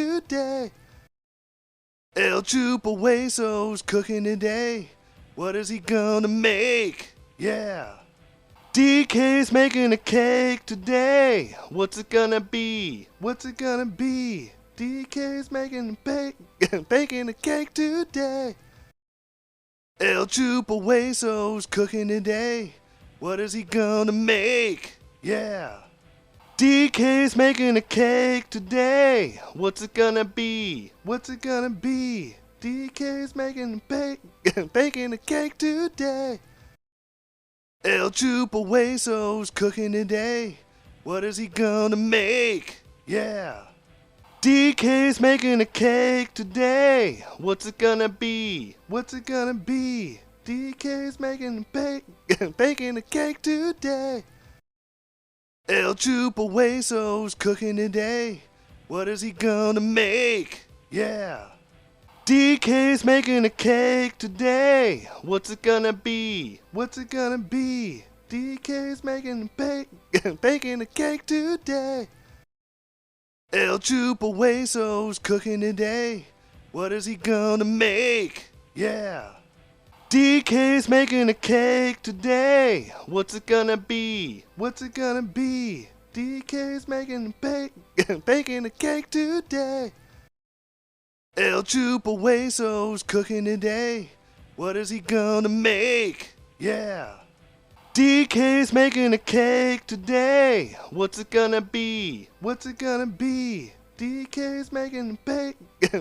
today. El Chupahueso's cooking today. What is he gonna make? Yeah. Decay's making a cake today. What's it gonna be? What's it gonna be? Decay's making baking a cake today. El Chupahueso's cooking today. What is he gonna make? Yeah. Decay's making a cake today. What's it gonna be? What's it gonna be? Decay's making baking a cake today. El Chupahueso's cooking today. What is he gonna make? Yeah. Decay's making a cake today. What's it gonna be? What's it gonna be? Decay's making baking a cake today. El Chupahueso's cooking today. What is he gonna make? Yeah. Decay's making a cake today. What's it gonna be? What's it gonna be? Decay's making baking a cake today. El Chupahueso's cooking today. What is he gonna make? Yeah. Decay's making a cake today. What's it gonna be? What's it gonna be? Decay's making baking a cake today. El Chupahueso's cooking today. What is he gonna make? Yeah. Decay's making a cake today. What's it gonna be? What's it gonna be? Decay's making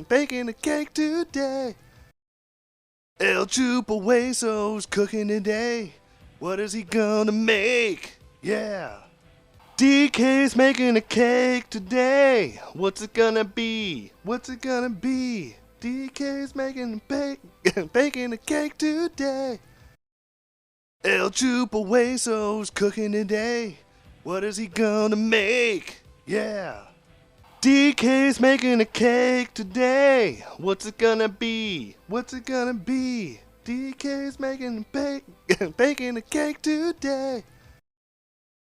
baking a cake today. El Chupahueso's cooking today. What is he gonna make? Yeah. Decay's making a cake today. What's it gonna be? What's it gonna be? Decay's making baking a cake today. El Chupahueso's cooking today. What is he gonna make? Yeah. Decay's making a cake today. What's it gonna be? What's it gonna be? Decay's making baking a cake today.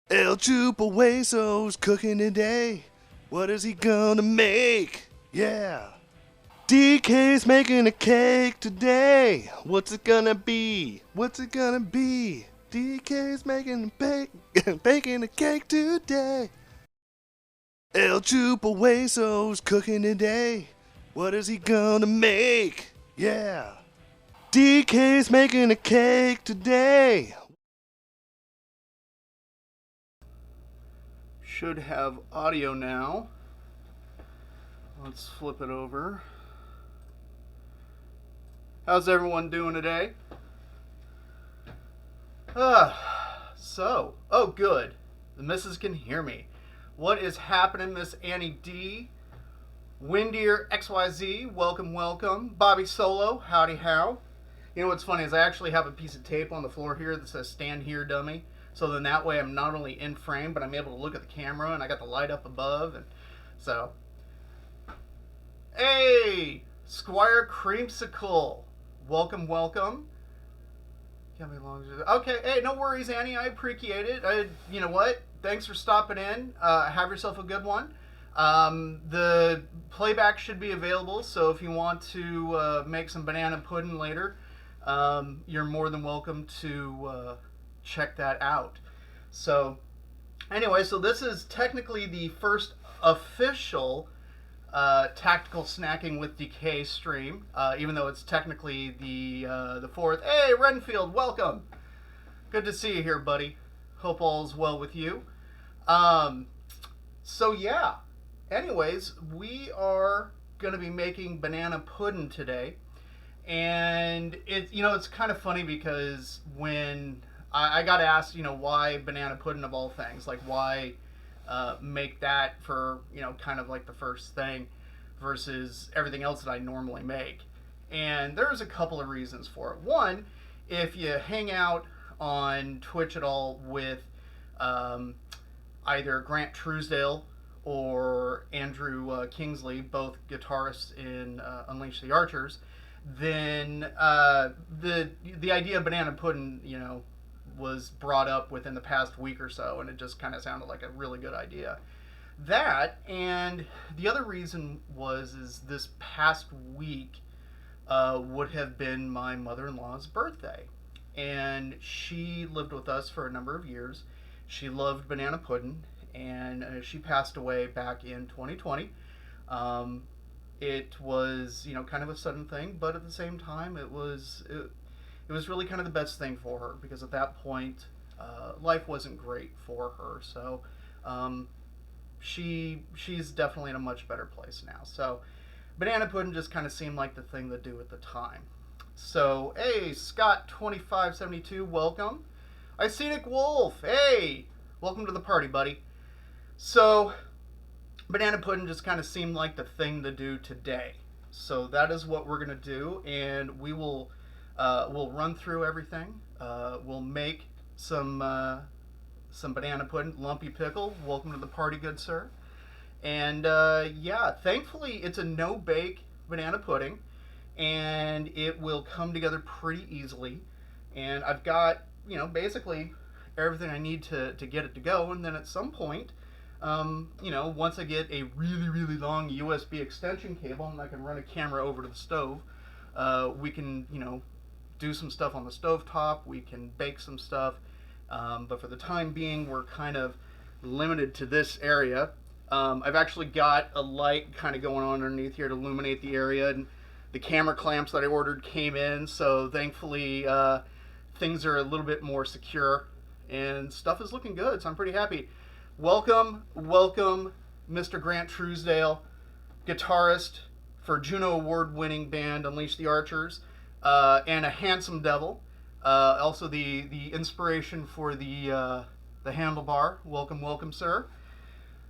El Chupahueso's cooking today. What is he gonna make? Yeah. Decay's making a cake today. What's it gonna be? What's it gonna be? Decay's making baking a cake today. El Chupahueso's cooking today. What is he gonna make? Yeah. Decay's making a cake today. Should have audio now. Let's flip it over. How's everyone doing today? Oh good. The missus can hear me. What is happening, Miss Annie D? Windier XYZ, welcome, welcome. Bobby Solo, howdy how. You know what's funny is I actually have a piece of tape on the floor here that says stand here, dummy. So then that way I'm not only in frame, but I'm able to look at the camera and I got the light up above. And so, hey, Squire Creamsicle, welcome, welcome. Okay, hey, no worries, Annie. I appreciate it. You know what? Thanks for stopping in. Have yourself a good one. The playback should be available, so if you want to make some banana pudding later, you're more than welcome to check that out. So, anyway, so this is technically the first official Tactical Snacking with Decay stream, even though it's technically the fourth. Hey, Renfield, welcome. Good to see you here, buddy. Hope all's well with you. So yeah. Anyways, we are going to be making banana pudding today, and it's kind of funny because when I got asked, why banana pudding of all things, like why make that for, kind of like the first thing versus everything else that I normally make. And there's a couple of reasons for it. One, if you hang out on Twitch at all with either Grant Truesdale or Andrew Kingsley, both guitarists in Unleash the Archers, then the idea of banana pudding, was brought up within the past week or so, and it just kind of sounded like a really good idea. That, and the other reason is this past week would have been my mother-in-law's birthday, and she lived with us for a number of years. She loved banana pudding, and she passed away back in 2020. Um, it was, kind of a sudden thing, but at the same time, it was really kind of the best thing for her, because at that point, life wasn't great for her. So um, she's definitely in a much better place now. So banana pudding just kind of seemed like the thing to do at the time. So hey, Scott2572, welcome. Icenic Wolf, hey, welcome to the party, buddy. So banana pudding just kind of seemed like the thing to do today. So that is what we're gonna do, and we'll run through everything. We'll make some banana pudding. Lumpy Pickle, welcome to the party, good sir. And yeah, thankfully it's a no bake banana pudding, and it will come together pretty easily. And I've got, basically everything I need to get it to go. And then at some point, once I get a really, really long USB extension cable and I can run a camera over to the stove, we can, do some stuff on the stove top. We can bake some stuff. But for the time being, we're kind of limited to this area. I've actually got a light kind of going on underneath here to illuminate the area, and the camera clamps that I ordered came in, so thankfully things are a little bit more secure, and stuff is looking good, so I'm pretty happy. Welcome, Mr. Grant Truesdale, guitarist for Juno Award-winning band Unleash the Archers, and a handsome devil. Also the inspiration for the handlebar. Welcome, sir.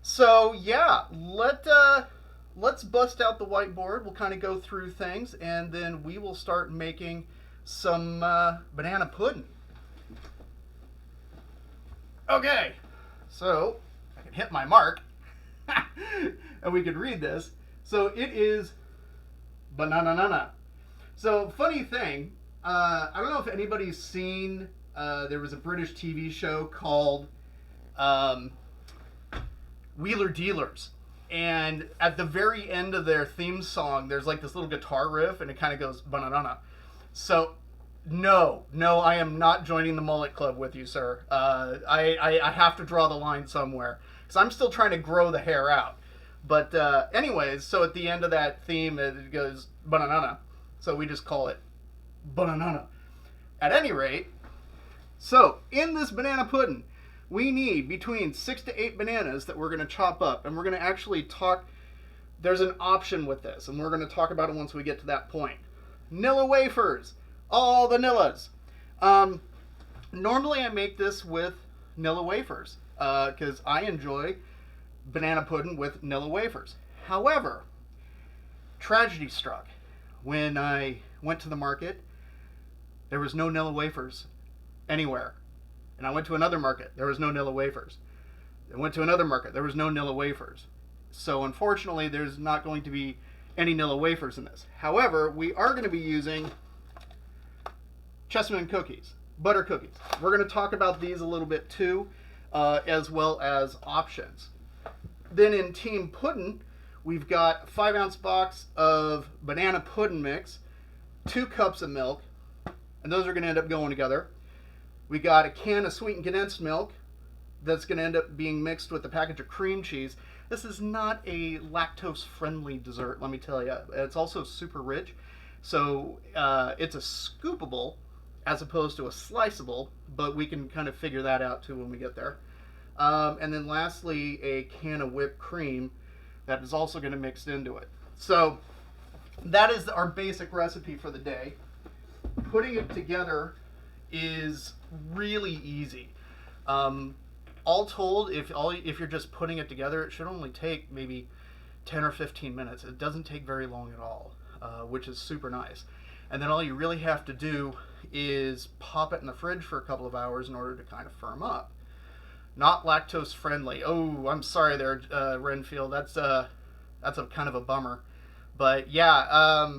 So yeah, let's bust out the whiteboard. We'll kind of go through things, and then we will start making some banana pudding. Okay, so I can hit my mark, and we can read this. So it is bananana. So funny thing, I don't know if anybody's seen. There was a British TV show called Wheeler Dealers, and at the very end of their theme song, there's like this little guitar riff, and it kind of goes banana. So no, I am not joining the mullet club with you, sir. I have to draw the line somewhere, because I'm still trying to grow the hair out. But anyways, so at the end of that theme, it goes banana. So we just call it banana. At any rate, so in this banana pudding, we need between 6 to 8 bananas that we're going to chop up, and we're going to actually talk. There's an option with this, and we're going to talk about it once we get to that point. Nilla wafers, all the Nillas. Normally I make this with Nilla wafers because I enjoy banana pudding with Nilla wafers. However, tragedy struck when I went to the market. There was no Nilla wafers anywhere. And I went to another market. There was no Nilla wafers. I went to another market. There was no Nilla wafers. So unfortunately, there's not going to be any Nilla wafers in this. However, we are going to be using chessmen cookies, butter cookies. We're going to talk about these a little bit too, as well as options. Then in Team Pudding, we've got a 5-ounce box of banana pudding mix, 2 cups of milk, and those are going to end up going together. We got a can of sweetened condensed milk that's going to end up being mixed with a package of cream cheese. This is not a lactose-friendly dessert, let me tell you. It's also super rich, so it's a scoopable as opposed to a sliceable, but we can kind of figure that out too when we get there. And then lastly, a can of whipped cream that is also going to mix into it. So that is our basic recipe for the day. Putting it together is really easy. All told, if you're just putting it together, it should only take maybe 10 or 15 minutes. It doesn't take very long at all, which is super nice. And then all you really have to do is pop it in the fridge for a couple of hours in order to kind of firm up. Not lactose friendly. Oh, I'm sorry there, Renfield. That's a kind of a bummer. But yeah,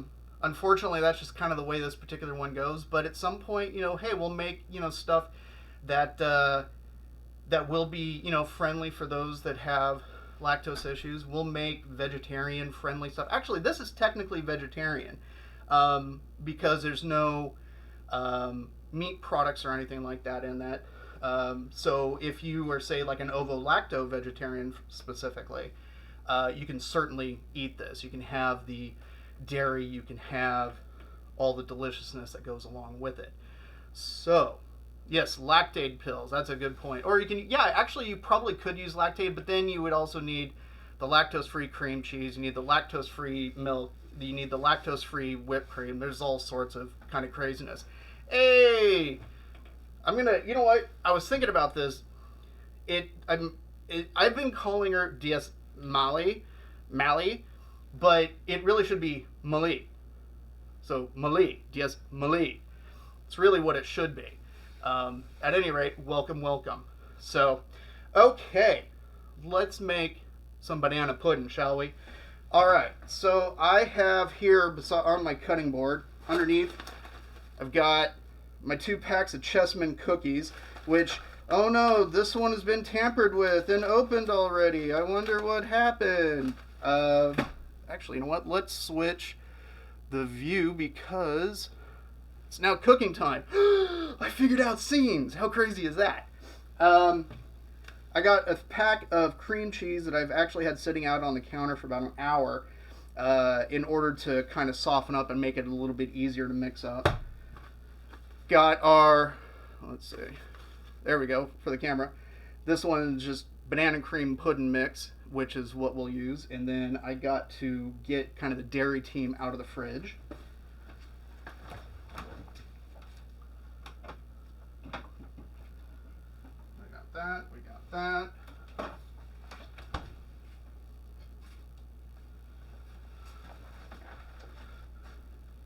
unfortunately, that's just kind of the way this particular one goes. But at some point, hey, we'll make, stuff that that will be, friendly for those that have lactose issues, we'll make vegetarian friendly stuff. Actually, this is technically vegetarian because there's no meat products or anything like that in that. So if you are, say, like an ovo-lacto vegetarian specifically, you can certainly eat this. You can have the dairy, you can have all the deliciousness that goes along with it. So, yes, Lactaid pills, that's a good point. Or you can, yeah, actually you probably could use Lactaid, but then you would also need the lactose-free cream cheese, you need the lactose-free milk, you need the lactose-free whipped cream. There's all sorts of kind of craziness. Hey, you know what? I was thinking about this. I've been calling her DS Mally, but it really should be Mali. So Mali, DS Mali. It's really what it should be. At any rate, welcome. So, okay, let's make some banana pudding, shall we? All right, so I have here on my cutting board, underneath, I've got my 2 packs of Chessman cookies, which, oh no, this one has been tampered with and opened already. I wonder what happened. Actually, you know what? Let's switch the view because it's now cooking time. I figured out scenes. How crazy is that? I got a pack of cream cheese that I've actually had sitting out on the counter for about an hour in order to kind of soften up and make it a little bit easier to mix up. Got our, let's see, there we go for the camera. This one is just banana cream pudding mix, which is what we'll use. And then I got to get kind of the dairy team out of the fridge. We got that.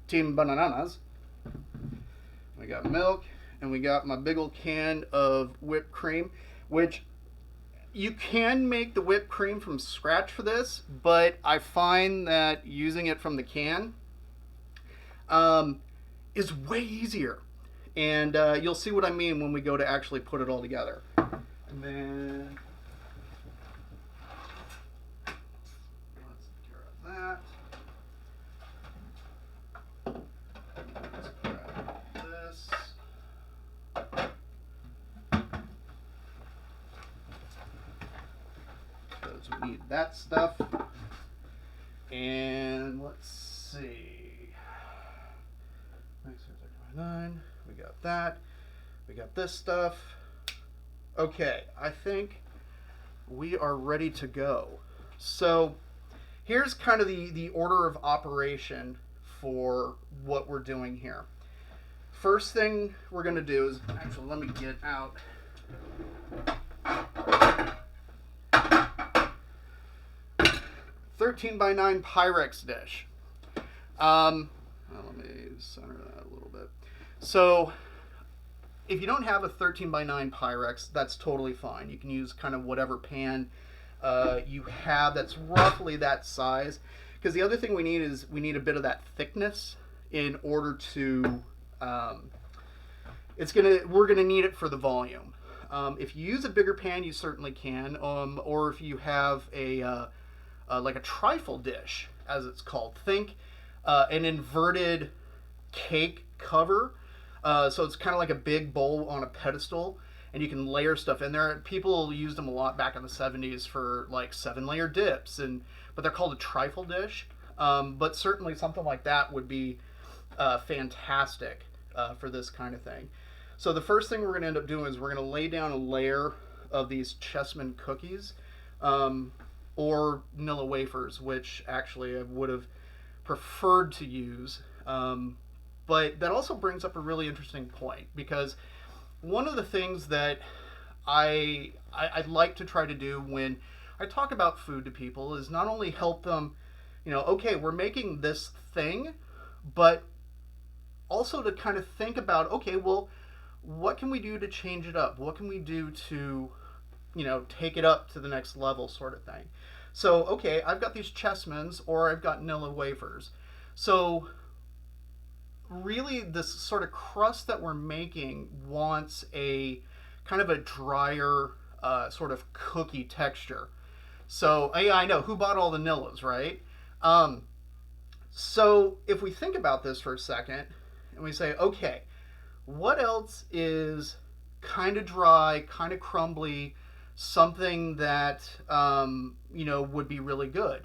Team Banananas. We got milk, and we got my big old can of whipped cream, which you can make the whipped cream from scratch for this, but I find that using it from the can is way easier. And you'll see what I mean when we go to actually put it all together. And then let's take care of that. Let's grab this. Because we need that stuff. And let's see. 9. We got that. We got this stuff. Okay, I think we are ready to go. So here's kind of the order of operation for what we're doing here. First thing we're going to do is, actually, let me get out. 13x9 Pyrex dish. Let me center that a little bit. So if you don't have a 13x9 Pyrex, that's totally fine. You can use kind of whatever pan you have that's roughly that size. Because the other thing we need is we need a bit of that thickness in order to, we're gonna need it for the volume. If you use a bigger pan, you certainly can. Or if you have like a trifle dish, as it's called. Think an inverted cake cover. So it's kind of like a big bowl on a pedestal, and you can layer stuff in there. People used them a lot back in the 70s for like 7-layer dips, but they're called a trifle dish. But certainly something like that would be fantastic for this kind of thing. So the first thing we're going to end up doing is we're going to lay down a layer of these Chessman cookies, or Nilla wafers, which actually I would have preferred to use. But that also brings up a really interesting point, because one of the things that I like to try to do when I talk about food to people is not only help them, okay, we're making this thing, but also to kind of think about, okay, well, what can we do to change it up? What can we do to, take it up to the next level, sort of thing. So, okay, I've got these Chessmans, or I've got Nilla wafers. So really, this sort of crust that we're making wants a kind of a drier sort of cookie texture. So yeah, I know who bought all the Nillas, right? Um, so if we think about this for a second, and we say, okay, what else is kind of dry, kind of crumbly, something that would be really good?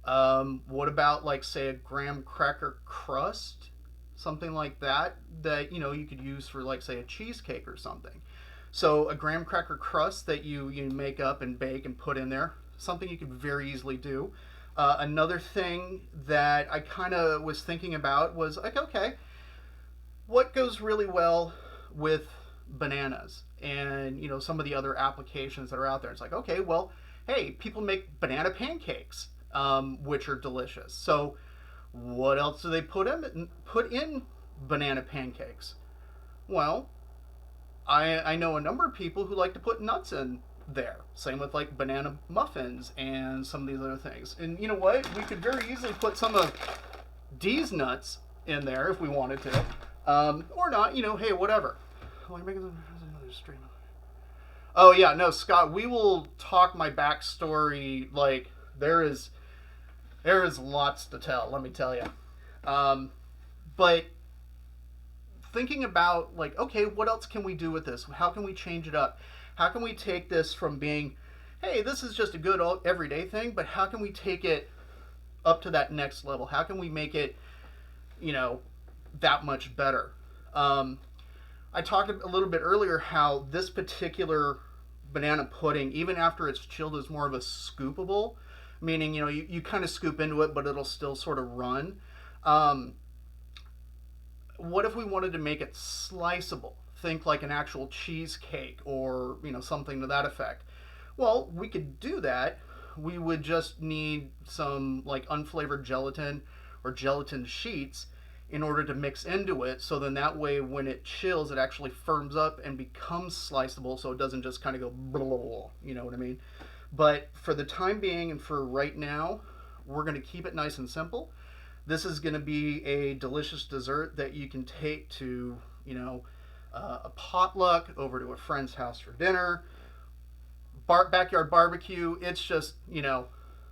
What about like say a graham cracker crust, something like that that you could use for like say a cheesecake or something. So a graham cracker crust that you make up and bake and put in there, something you could very easily do. Another thing that I kind of was thinking about was like, okay, what goes really well with bananas and some of the other applications that are out there? It's like, okay, well, hey, people make banana pancakes, which are delicious. So what else do they put in banana pancakes? Well, I know a number of people who like to put nuts in there. Same with like banana muffins and some of these other things. And you know what? We could very easily put some of D's nuts in there if we wanted to, or not. Hey, whatever. Oh, you're making another stream. Oh yeah, no, Scott. We will talk my backstory. Like there is lots to tell. Let me tell you. But thinking about like, okay, what else can we do with this? How can we change it up? How can we take this from being, hey, this is just a good everyday thing, but how can we take it up to that next level? How can we make it, that much better? I talked a little bit earlier how this particular banana pudding, even after it's chilled, is more of a scoopable, meaning you kind of scoop into it, but it'll still sort of run. Um, what if we wanted to make it sliceable? Think like an actual cheesecake or something to that effect. Well, we could do that. We would just need some like unflavored gelatin or gelatin sheets in order to mix into it, so then that way when it chills it actually firms up and becomes sliceable, so it doesn't just kind of go blah, blah, blah, you know what I mean. But for the time being and for right now, we're going to keep it nice and simple. This is going to be a delicious dessert that you can take to a potluck, over to a friend's house for dinner, backyard barbecue. It's just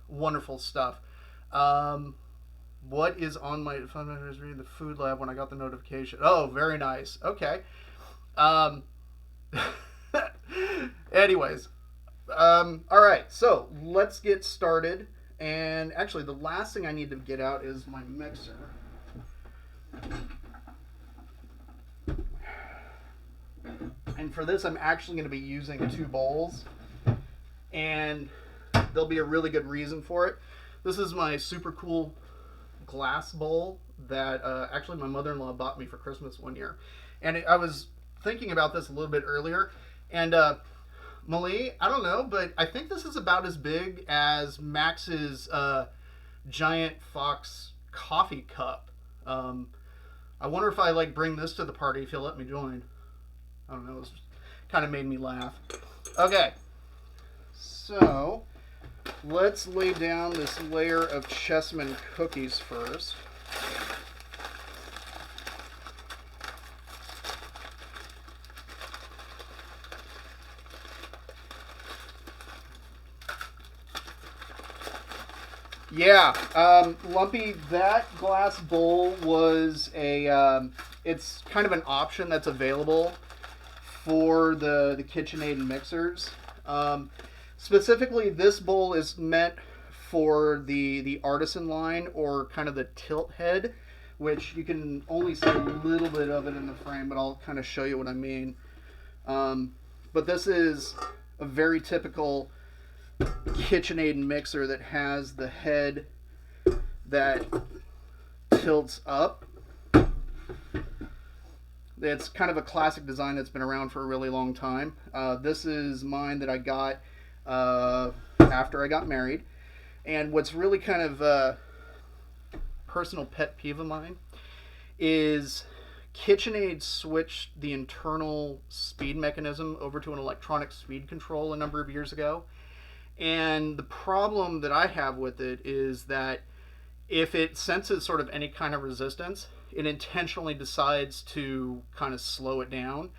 wonderful stuff. What is on my phone? I was reading the food lab when I got the notification. Oh, very nice. Okay. Um, anyways, all right. So let's get started. And actually, the last thing I need to get out is my mixer. And for this, I'm actually going to be using 2 bowls. And there'll be a really good reason for it. This is my super cool glass bowl that actually my mother-in-law bought me for Christmas one year. And I was thinking about this a little bit earlier. And Malie, I don't know, but I think this is about as big as Max's giant Fox coffee cup. I wonder if I like bring this to the party if he'll let me join. I don't know. It kind of made me laugh. Okay. So let's lay down this layer of Chessman cookies first. Yeah, Lumpy, that glass bowl was it's kind of an option that's available for the KitchenAid mixers. Specifically, this bowl is meant for the artisan line, or kind of the tilt head, which you can only see a little bit of it in the frame, but I'll kind of show you what I mean. But this is a very typical KitchenAid mixer that has the head that tilts up. It's kind of a classic design that's been around for a really long time. This is mine that I got after I got married. And what's really kind of a personal pet peeve of mine is KitchenAid switched the internal speed mechanism over to an electronic speed control a number of years ago. And the problem that I have with it is that if it senses sort of any kind of resistance, it intentionally decides to kind of slow it down,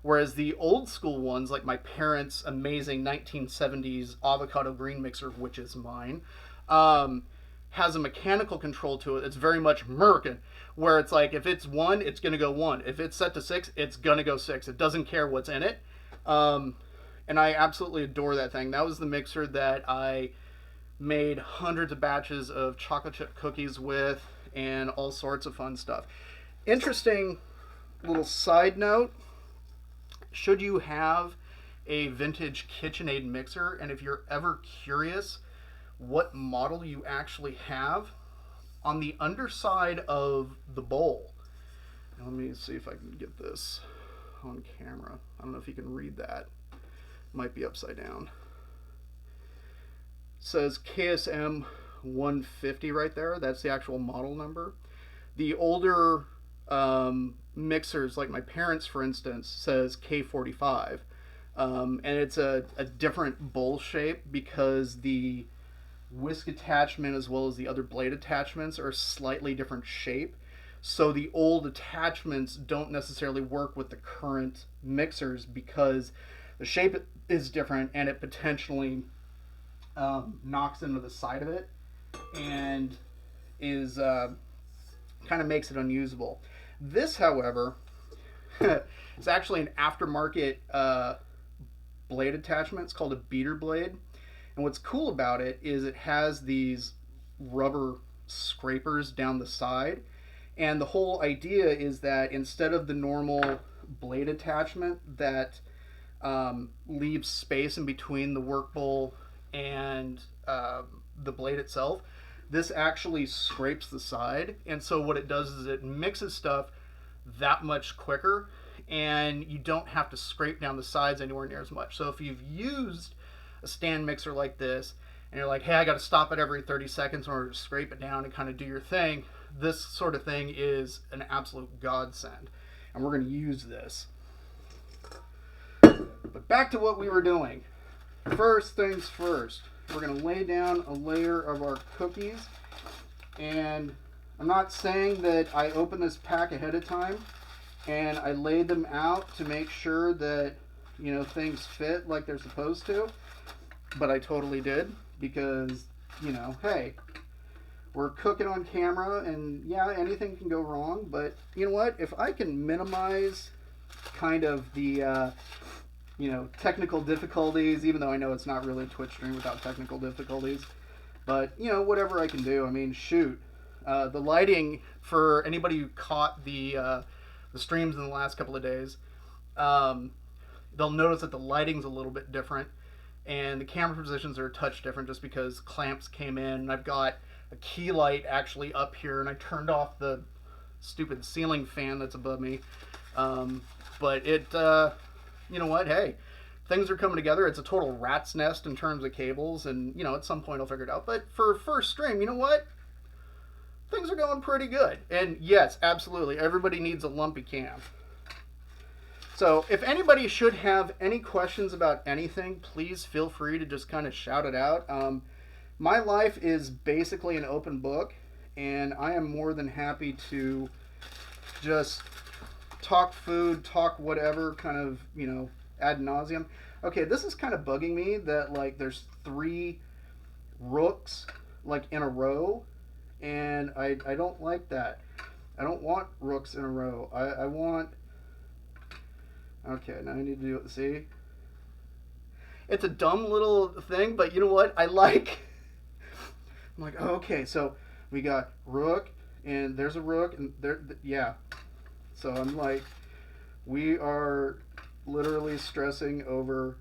Whereas the old school ones, like my parents' amazing 1970s avocado green mixer, which is mine, has a mechanical control to it. It's very much American, where it's like if it's 1, it's going to go 1. If it's set to 6, it's going to go 6. It doesn't care what's in it. And I absolutely adore that thing. That was the mixer that I made hundreds of batches of chocolate chip cookies with and all sorts of fun stuff. Interesting little side note, should you have a vintage KitchenAid mixer, and if you're ever curious what model you actually have, on the underside of the bowl, let me see if I can get this on camera. I don't know if you can read that. Might be upside down. It says KSM 150 right there. That's the actual model number. The older mixers, like my parents, for instance, says K45. And it's a different bowl shape because the whisk attachment as well as the other blade attachments are a slightly different shape. So the old attachments don't necessarily work with the current mixers because the shape is different and it potentially knocks into the side of it and is kind of makes it unusable. This, however, is actually an aftermarket blade attachment. It's called a beater blade. And what's cool about it is it has these rubber scrapers down the side. And the whole idea is that instead of the normal blade attachment that leaves space in between the work bowl and the blade itself, this actually scrapes the side. And so what it does is it mixes stuff that much quicker, and you don't have to scrape down the sides anywhere near as much. So if you've used a stand mixer like this and you're like, hey, I got to stop it every 30 seconds in order to scrape it down and kind of do your thing, this sort of thing is an absolute godsend. And we're going to use this. But back to what we were doing. First things first, we're going to lay down a layer of our cookies. And I'm not saying that I opened this pack ahead of time and I laid them out to make sure that, you know, things fit like they're supposed to. But I totally did because, you know, hey, we're cooking on camera and yeah, anything can go wrong. But you know what? If I can minimize kind of the, you know, technical difficulties, even though I know it's not really a Twitch stream without technical difficulties. But, you know, whatever I can do. I mean, shoot. The lighting, for anybody who caught the streams in the last couple of days, they'll notice that the lighting's a little bit different. And the camera positions are a touch different just because clamps came in. And I've got a key light actually up here. And I turned off the stupid ceiling fan that's above me. But it, you know what? Hey, things are coming together. It's a total rat's nest in terms of cables. And, you know, at some point I'll figure it out. But for first stream, you know what? Things are going pretty good. And yes, absolutely, everybody needs a lumpy cam. So if anybody should have any questions about anything, please feel free to just kind of shout it out. My life is basically an open book, and I am more than happy to just talk food, talk whatever, kind of, you know, ad nauseum. Okay, this is kind of bugging me that, like, there's 3 rooks, like, in a row. And I don't like that. I don't want rooks in a row. I want... Okay, now I need to do it. See? It's a dumb little thing, but you know what? I like... I'm like, oh, okay, so we got rook, and there's a rook, and there... Yeah. So I'm like, we are literally stressing over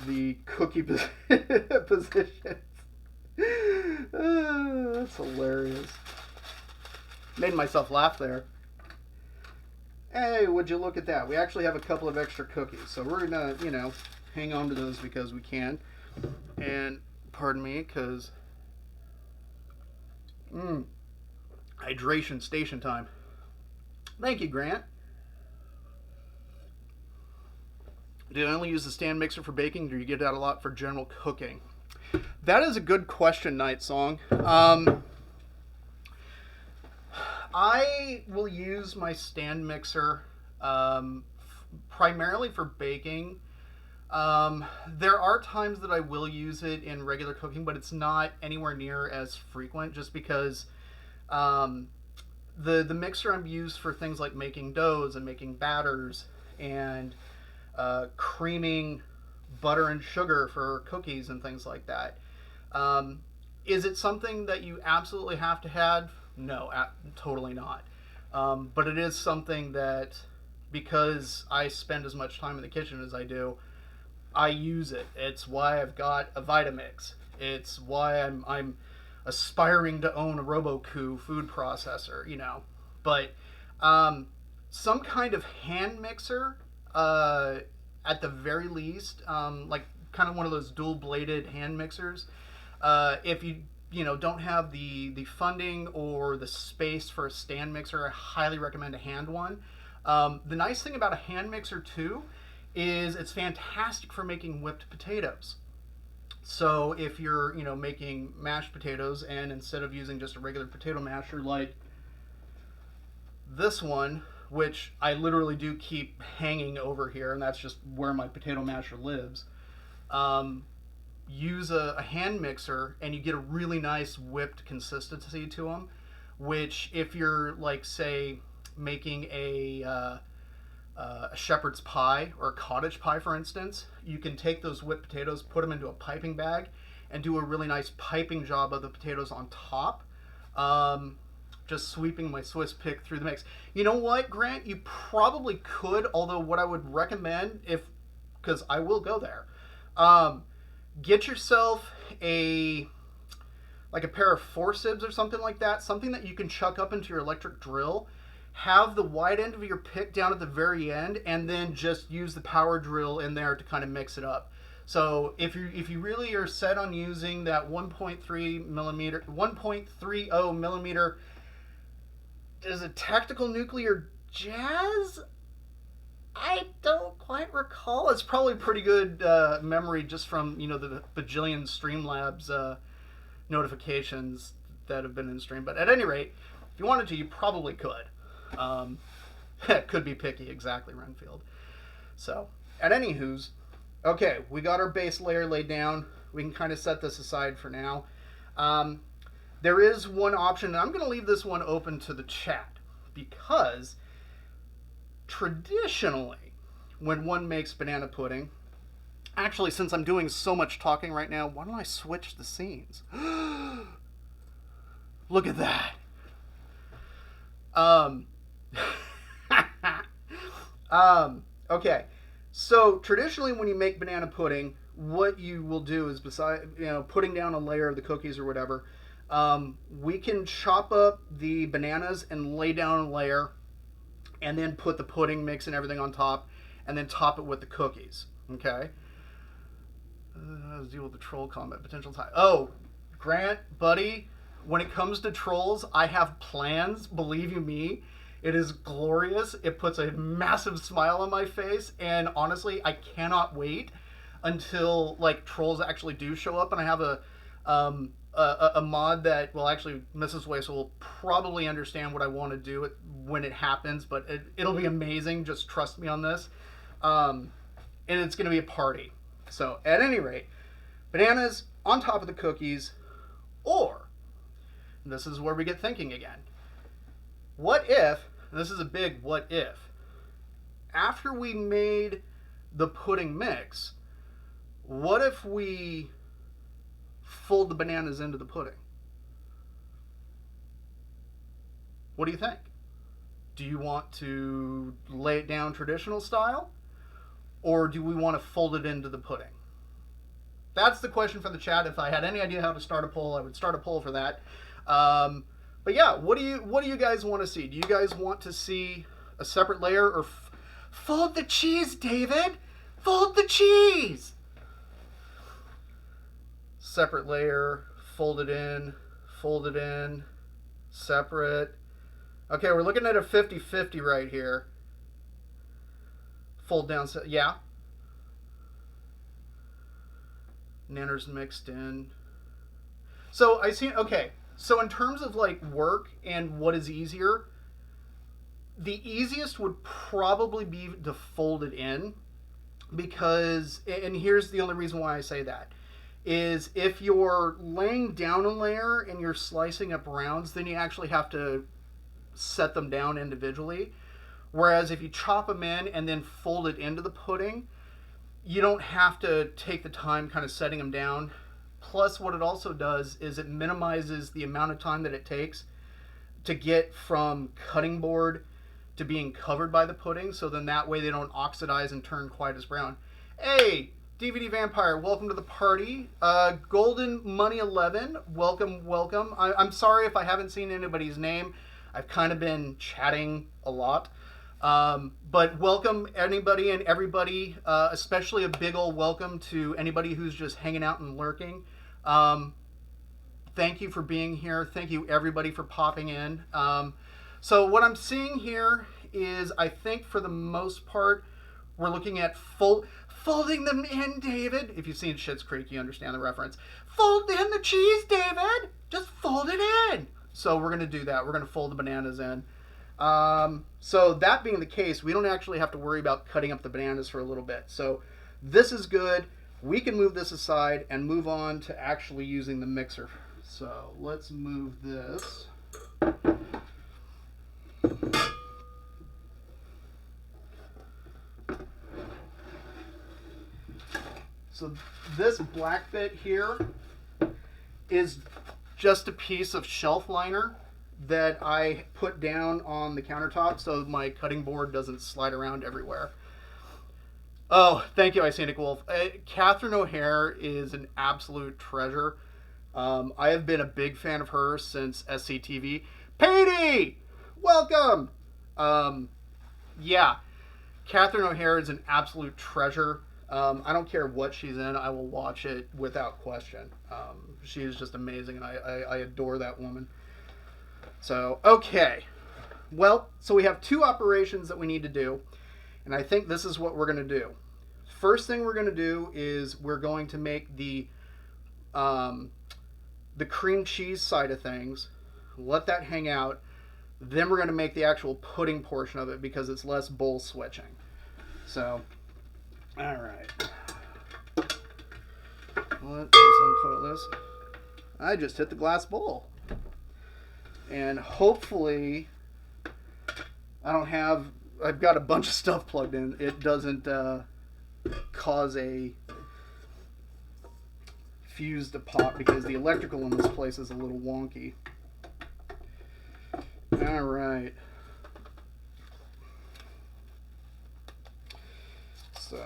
the cookie position. That's hilarious. Made myself laugh there. Hey, would you look at that? We actually have a couple of extra cookies, so we're gonna, you know, hang on to those because we can. And pardon me, because hydration station time. Thank you, Grant. Do you only use the stand mixer for baking, or do you get that a lot for general cooking? That is a good question, Night Song. I will use my stand mixer primarily for baking. There are times that I will use it in regular cooking, but it's not anywhere near as frequent just because the mixer I'm used for things like making doughs and making batters and creaming butter and sugar for cookies and things like that. Is it something that you absolutely have to have? No, totally not. But it is something that, because I spend as much time in the kitchen as I do, I use it. It's why I've got a Vitamix. It's why I'm aspiring to own a Roku food processor, you know. But some kind of hand mixer, at the very least, like kind of one of those dual bladed hand mixers. If you know don't have the funding or the space for a stand mixer, I highly recommend a hand one. The nice thing about a hand mixer too is it's fantastic for making whipped potatoes. So if you're making mashed potatoes, and instead of using just a regular potato masher like this one, which I literally do keep hanging over here, and that's just where my potato masher lives, use a hand mixer and you get a really nice whipped consistency to them, which if you're like, say, making a shepherd's pie or a cottage pie, for instance, you can take those whipped potatoes, put them into a piping bag, and do a really nice piping job of the potatoes on top. Just sweeping my Swiss pick through the mix. You know what, Grant? You probably could, although what I would recommend, because I will go there, get yourself a pair of forceps or something like that, something that you can chuck up into your electric drill. Have the wide end of your pick down at the very end, and then just use the power drill in there to kind of mix it up. So if you really are set on using that 1.30 millimeter, is it tactical nuclear jazz? I don't quite recall. It's probably pretty good memory just from the bajillion Streamlabs notifications that have been in stream. But at any rate, if you wanted to, you probably could. Could be picky, exactly, Renfield. So, at any who's, okay, we got our base layer laid down. We can kind of set this aside for now. There is one option, and I'm going to leave this one open to the chat, because traditionally, when one makes banana pudding, actually, since I'm doing so much talking right now, why don't I switch the scenes? Look at that. Okay, so traditionally when you make banana pudding, what you will do is, beside putting down a layer of the cookies or whatever, we can chop up the bananas and lay down a layer, and then put the pudding mix and everything on top, and then top it with the cookies. Okay. Let's deal with the troll combat potential time. Oh, Grant, buddy, when it comes to trolls, I have plans. Believe you me, it is glorious. It puts a massive smile on my face, and honestly, I cannot wait until trolls actually do show up. And I have a mod that, well, actually, Mrs. Waisel will probably understand what I want to do when it happens, but it'll be amazing. Just trust me on this. And it's going to be a party. So, at any rate, bananas on top of the cookies, or, this is where we get thinking again. What if, this is a big what if, after we made the pudding mix, what if we fold the bananas into the pudding? What do you think? Do you want to lay it down traditional style, or do we want to fold it into the pudding? That's the question for the chat. If I had any idea how to start a poll, I would start a poll for that. But yeah, what do you guys want to see? Do you guys want to see a separate layer, or fold the cheese, David? Fold the cheese! Separate layer, fold it in, separate. Okay, we're looking at a 50-50 right here. Fold down, yeah. Nanners mixed in. So I see, okay. So in terms of work and what is easier, The easiest would probably be to fold it in, because, and here's the only reason why I say that, is if you're laying down a layer and you're slicing up rounds, then you actually have to set them down individually. Whereas if you chop them in and then fold it into the pudding, you don't have to take the time kind of setting them down. Plus, what it also does is it minimizes the amount of time that it takes to get from cutting board to being covered by the pudding, so then that way they don't oxidize and turn quite as brown. Hey, DVD Vampire, welcome to the party. Golden Money 11, welcome, welcome. I'm sorry if I haven't seen anybody's name. I've kind of been chatting a lot. But welcome anybody and everybody, especially a big old welcome to anybody who's just hanging out and lurking. Thank you for being here. Thank you everybody for popping in. So what I'm seeing here is, I think for the most part, we're looking at folding them in, David. If you've seen Schitt's Creek, you understand the reference. Fold in the cheese, David. Just fold it in. So we're going to do that. We're going to fold the bananas in. So that being the case, we don't actually have to worry about cutting up the bananas for a little bit. So this is good. We can move this aside and move on to actually using the mixer. So let's move this. So this black bit here is just a piece of shelf liner that I put down on the countertop so my cutting board doesn't slide around everywhere. Oh, thank you, Isanic Wolf. Catherine O'Hare is an absolute treasure. I have been a big fan of her since SCTV. Patey! Welcome! Yeah, Catherine O'Hare is an absolute treasure. I don't care what she's in, I will watch it without question. She is just amazing, and I adore that woman. So, okay. Well, so we have two operations that we need to do, and I think this is what we're going to do. First thing we're going to do is we're going to make the cream cheese side of things, let that hang out. Then we're going to make the actual pudding portion of it because it's less bowl switching. So, all right. Let's uncoil this. I just hit the glass bowl. And hopefully, I've got a bunch of stuff plugged in. It doesn't cause a fuse to pop because the electrical in this place is a little wonky. All right. So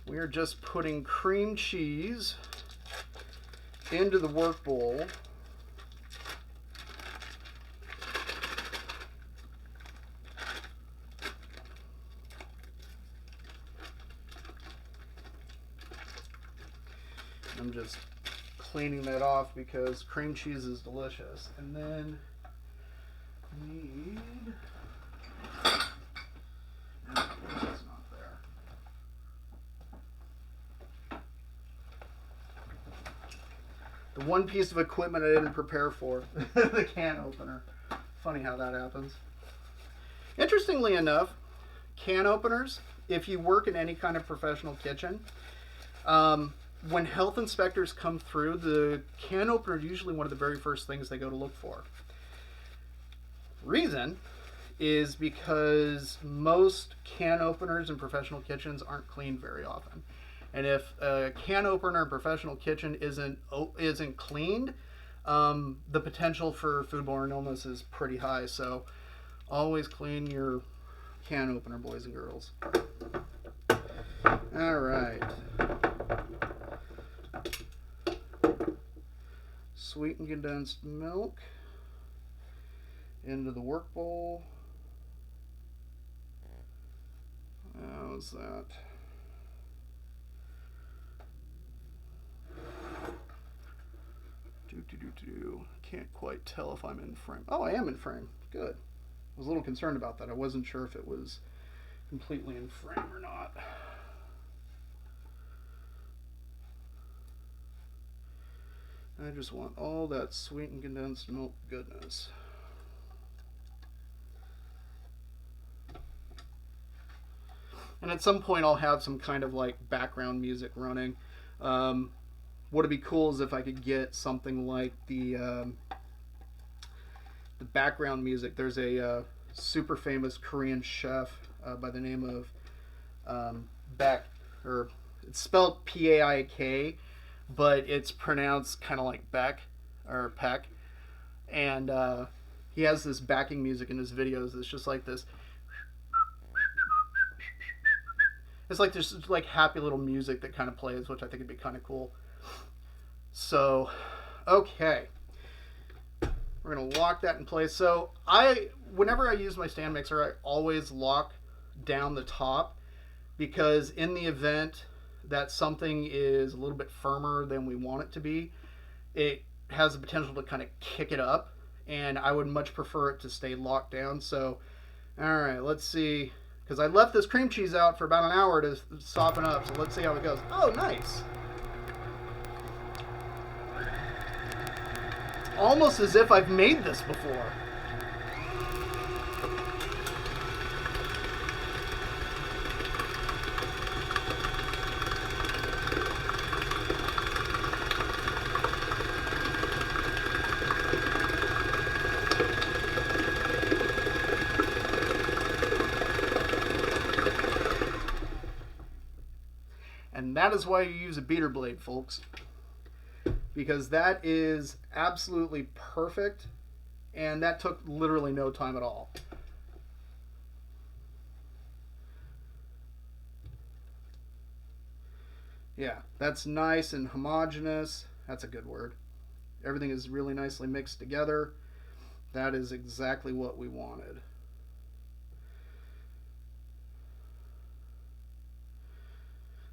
we are just putting cream cheese into the work bowl. I'm just cleaning that off because cream cheese is delicious. And then need... No, it's not there. The one piece of equipment I didn't prepare for, the can opener. Funny how that happens. Interestingly enough, can openers, if you work in any kind of professional kitchen, when health inspectors come through, the can opener is usually one of the very first things they go to look for. Reason is because most can openers in professional kitchens aren't cleaned very often. And if a can opener in a professional kitchen isn't cleaned, the potential for foodborne illness is pretty high. So always clean your can opener, boys and girls. All right. Sweetened condensed milk into the work bowl. How's that? Can't quite tell if I'm in frame. Oh, I am in frame. Good. I was a little concerned about that. I wasn't sure if it was completely in frame or not. I just want all that sweetened condensed milk goodness. And at some point I'll have some kind of like background music running. What'd be cool is if I could get something like the background music. There's a super famous Korean chef by the name of it's spelled Paik, but it's pronounced kind of like Beck or Peck. And he has this backing music in his videos. It's just like this. It's like there's like happy little music that kind of plays, which I think would be kind of cool. So, okay. We're going to lock that in place. So, whenever I use my stand mixer, I always lock down the top, because in the event that something is a little bit firmer than we want it to be, it has the potential to kind of kick it up, and I would much prefer it to stay locked down. So, all right, let's see. Because I left this cream cheese out for about an hour to soften up, so let's see how it goes. Oh, nice. Almost as if I've made this before. And that is why you use a beater blade, folks. Because that is absolutely perfect, and that took literally no time at all. Yeah, that's nice and homogeneous. That's a good word. Everything is really nicely mixed together. That is exactly what we wanted.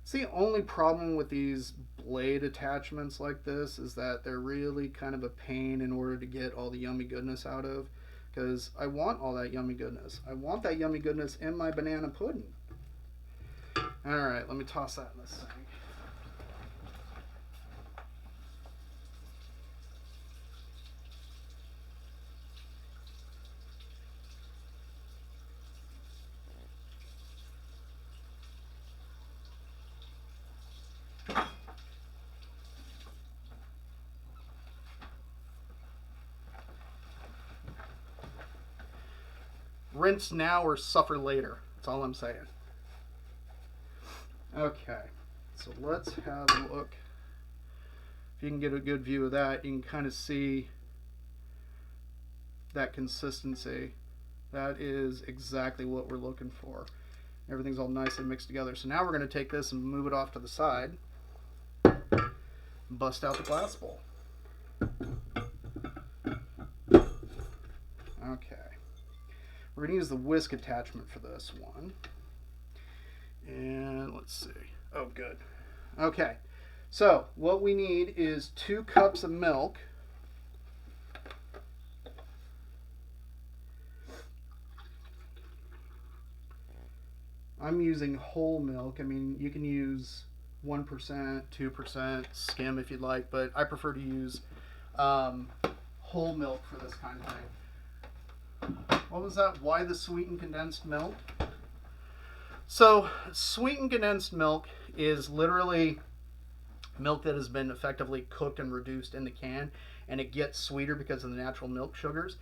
See, the only problem with these blade attachments like this is that they're really kind of a pain in order to get all the yummy goodness out of, because I want all that yummy goodness. I want that yummy goodness in my banana pudding. All right, let me toss that in the sink. Rinse now or suffer later. That's all I'm saying. Okay, so let's have a look. If you can get a good view of that, you can kind of see that consistency. That is exactly what we're looking for. Everything's all nicely mixed together. So now we're going to take this and move it off to the side. Bust out the glass bowl. Okay. We're going to use the whisk attachment for this one. And let's see. Oh, good. Okay. So what we need is 2 cups of milk. I'm using whole milk. I mean, you can use 1%, 2%, skim if you'd like, but I prefer to use whole milk for this kind of thing. What was that? Why the sweetened condensed milk? So, sweetened condensed milk is literally milk that has been effectively cooked and reduced in the can, and it gets sweeter because of the natural milk sugars.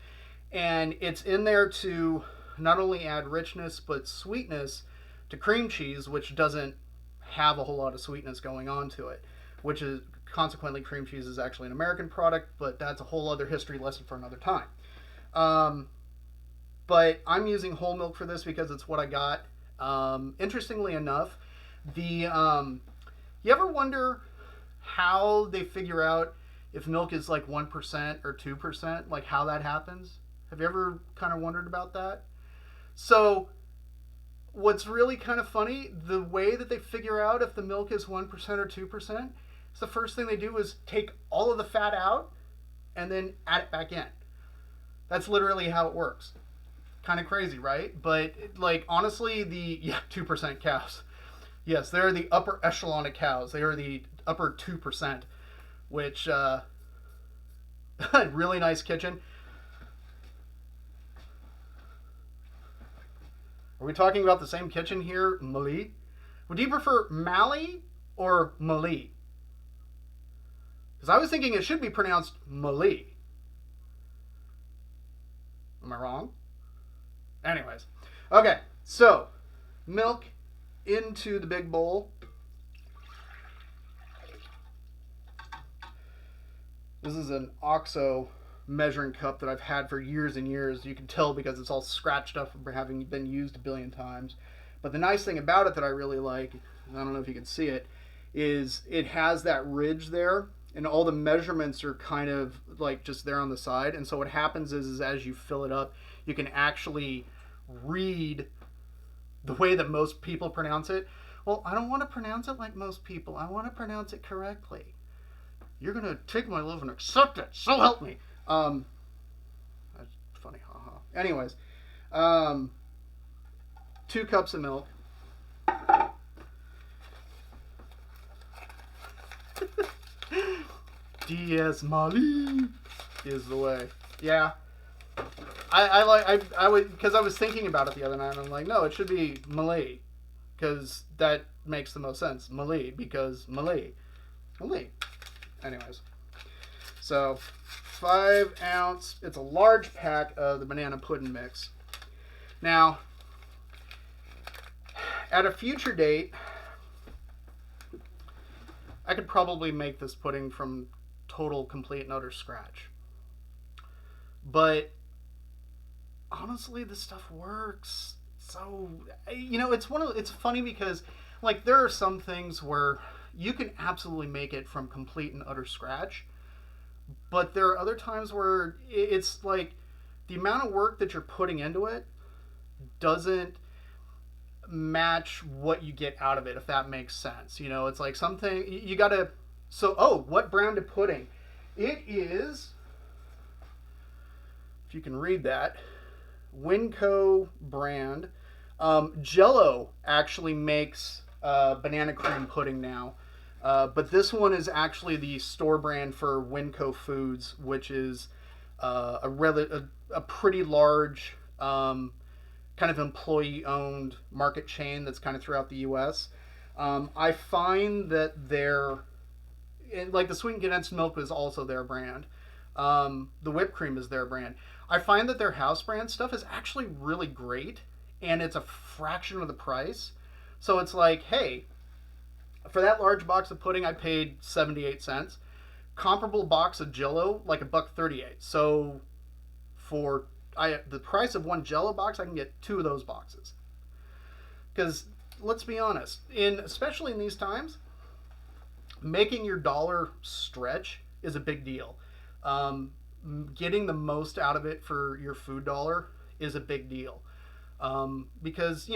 And it's in there to not only add richness, but sweetness to cream cheese, which doesn't have a whole lot of sweetness going on to it, which is consequently cream cheese is actually an American product, but that's a whole other history lesson for another time. But I'm using whole milk for this because it's what I got. Interestingly enough, you ever wonder how they figure out if milk is like 1% or 2%, like how that happens? Have you ever kind of wondered about that? So what's really kind of funny, the way that they figure out if the milk is 1% or 2%, is the first thing they do is take all of the fat out and then add it back in. That's literally how it works. Kind of crazy, right? But like honestly, 2% cows. Yes, they're the upper echelon of cows. They are the upper 2%, which Really nice kitchen. Are we talking about the same kitchen here, Mali? Would you prefer Mali or Mali? Because I was thinking it should be pronounced Mali. Am I wrong? Anyways. Okay, so milk into the big bowl. This is an OXO measuring cup that I've had for years and years. You can tell because it's all scratched up from having been used a billion times. But the nice thing about it that I really like, I don't know if you can see it, is it has that ridge there, and all the measurements are kind of like just there on the side. And so what happens is as you fill it up, you can actually read the way that most people pronounce it. Well, I don't want to pronounce it like most people. I want to pronounce it correctly. You're going to take my love and accept it. So help me. That's funny. Haha. Anyways, 2 cups of milk. Diaz Mali is the way. Yeah. I would, because I was thinking about it the other night, and I'm like, no, it should be Malay, because that makes the most sense. Malay, because Malay. Anyways, so 5 ounce. It's a large pack of the banana pudding mix. Now, at a future date, I could probably make this pudding from total, complete, and utter scratch. But honestly, this stuff works. So, it's funny because, like, there are some things where you can absolutely make it from complete and utter scratch, but there are other times where it's like the amount of work that you're putting into it doesn't match what you get out of it, if that makes sense. It's like something you gotta. So, what brand of pudding? It is, if you can read that, Winco brand. Jello actually makes banana cream pudding now. But this one is actually the store brand for Winco Foods, which is a pretty large kind of employee-owned market chain that's kind of throughout the U.S. I find that like the sweetened condensed milk is also their brand. The whipped cream is their brand. I find that their house brand stuff is actually really great, and it's a fraction of the price. So it's like, hey, for that large box of pudding, I paid 78 cents. Comparable box of Jello, like $1.38. So for the price of one Jello box, I can get 2 of those boxes. Because let's be honest, especially in these times, making your dollar stretch is a big deal. Getting the most out of it for your food dollar is a big deal. Because,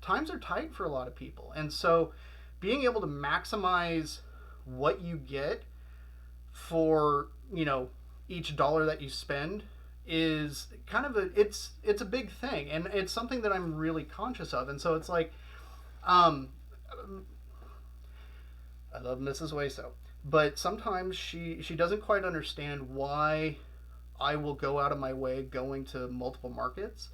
times are tight for a lot of people. And so being able to maximize what you get for, each dollar that you spend is kind of it's a big thing. And it's something that I'm really conscious of. And so it's like, I love Mrs. Wayso, but sometimes she doesn't quite understand why I will go out of my way going to multiple markets.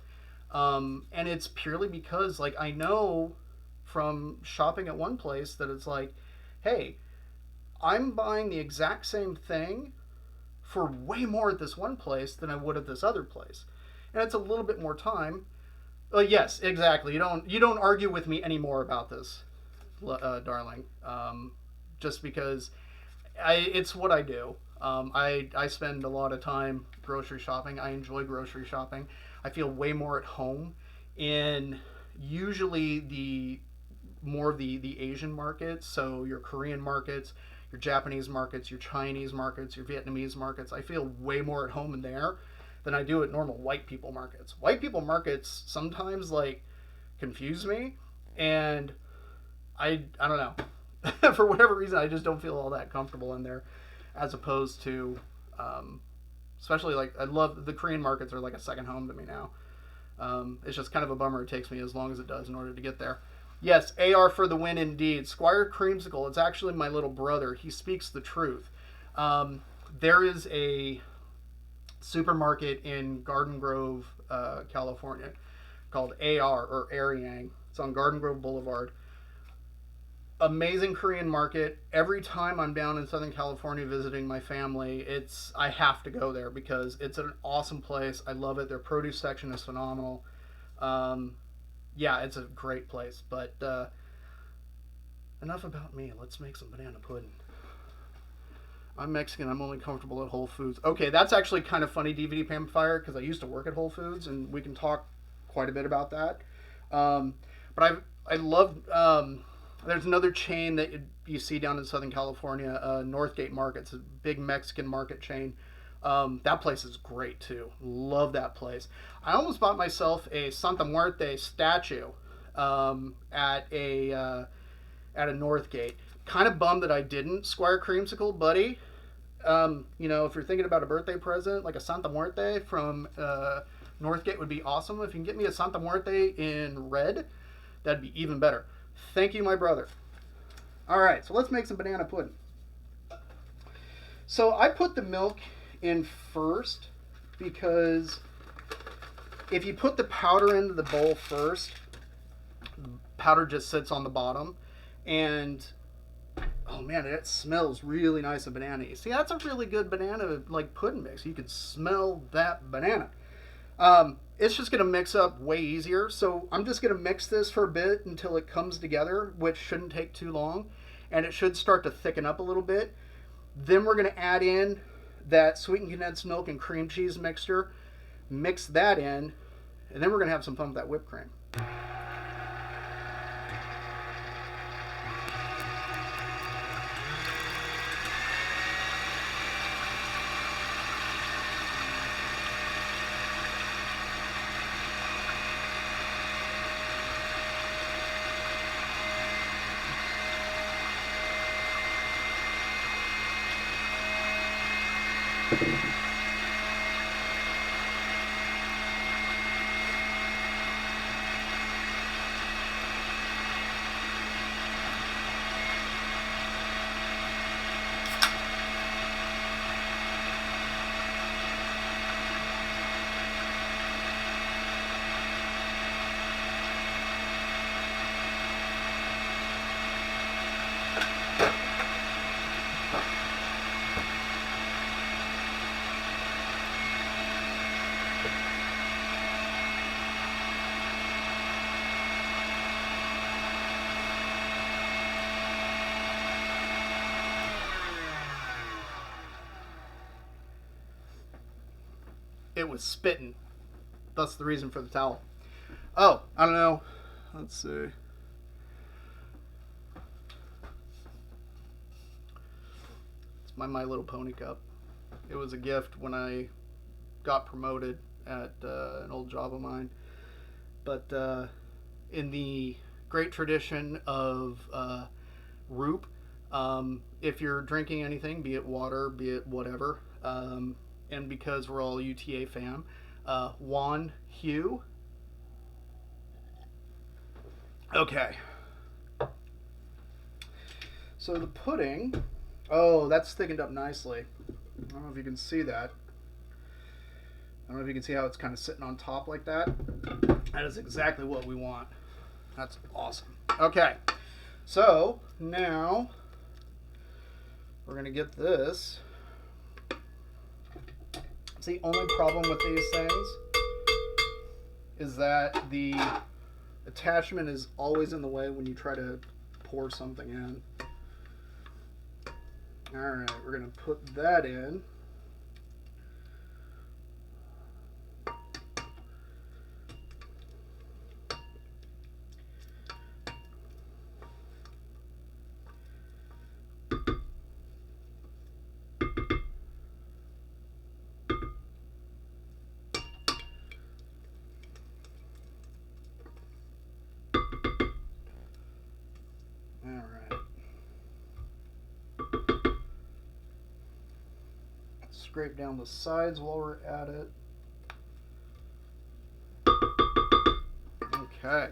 And it's purely because, like, I know from shopping at one place that it's like, hey, I'm buying the exact same thing for way more at this one place than I would at this other place. And it's a little bit more time. Yes, exactly. You don't argue with me anymore about this, darling. Just because it's what I do. I spend a lot of time grocery shopping. I enjoy grocery shopping. I feel way more at home in usually the Asian markets. So your Korean markets, your Japanese markets, your Chinese markets, your Vietnamese markets. I feel way more at home in there than I do at normal white people markets. White people markets sometimes like confuse me, and I don't know. For whatever reason, I just don't feel all that comfortable in there, as opposed to, especially like I love the Korean markets are like a second home to me now. It's just kind of a bummer it takes me as long as it does in order to get there. Yes, AR for the win indeed. Squire Creamsicle, it's actually my little brother. He speaks the truth. There is a supermarket in Garden Grove, California, called AR or Aryang. It's on Garden Grove Boulevard. Amazing Korean market. Every time I'm down in Southern California visiting my family, I have to go there because it's an awesome place. I love it. Their produce section is phenomenal. Yeah, it's a great place. But enough about me. Let's make some banana pudding. I'm Mexican. I'm only comfortable at Whole Foods. Okay, that's actually kind of funny, DVD Pampfire, because I used to work at Whole Foods, and we can talk quite a bit about that. But I love. There's another chain that you see down in Southern California, Northgate Market. It's a big Mexican market chain. That place is great too. Love that place. I almost bought myself a Santa Muerte statue at a Northgate. Kind of bummed that I didn't. Squire Creamsicle, buddy. You know, if you're thinking about a birthday present, like a Santa Muerte from Northgate would be awesome. If you can get me a Santa Muerte in red, that'd be even better. Thank you, my brother. All right, so let's make some banana pudding. So I put the milk in first because if you put the powder into the bowl first, powder just sits on the bottom, and oh man, it smells really nice of banana. See, that's a really good banana like pudding mix. You could smell that banana. It's just going to mix up way easier. So I'm just going to mix this for a bit until it comes together, which shouldn't take too long. And it should start to thicken up a little bit. Then we're going to add in that sweetened condensed milk and cream cheese mixture. Mix that in. And then we're going to have some fun with that whipped cream. It was spitting. That's the reason for the towel. Oh, I don't know. Let's see. It's my Little Pony cup. It was a gift when I got promoted at an old job of mine. But in the great tradition of Roop, if you're drinking anything, be it water, be it whatever, and because we're all UTA fam, Juan Hugh. Okay. So the pudding, oh, that's thickened up nicely. I don't know if you can see that. I don't know if you can see how it's kind of sitting on top like that. That is exactly what we want. That's awesome. Okay. So now we're going to get this. The only problem with these things is that the attachment is always in the way when you try to pour something in. Alright, we're going to put that in. Scrape down the sides while we're at it. Okay.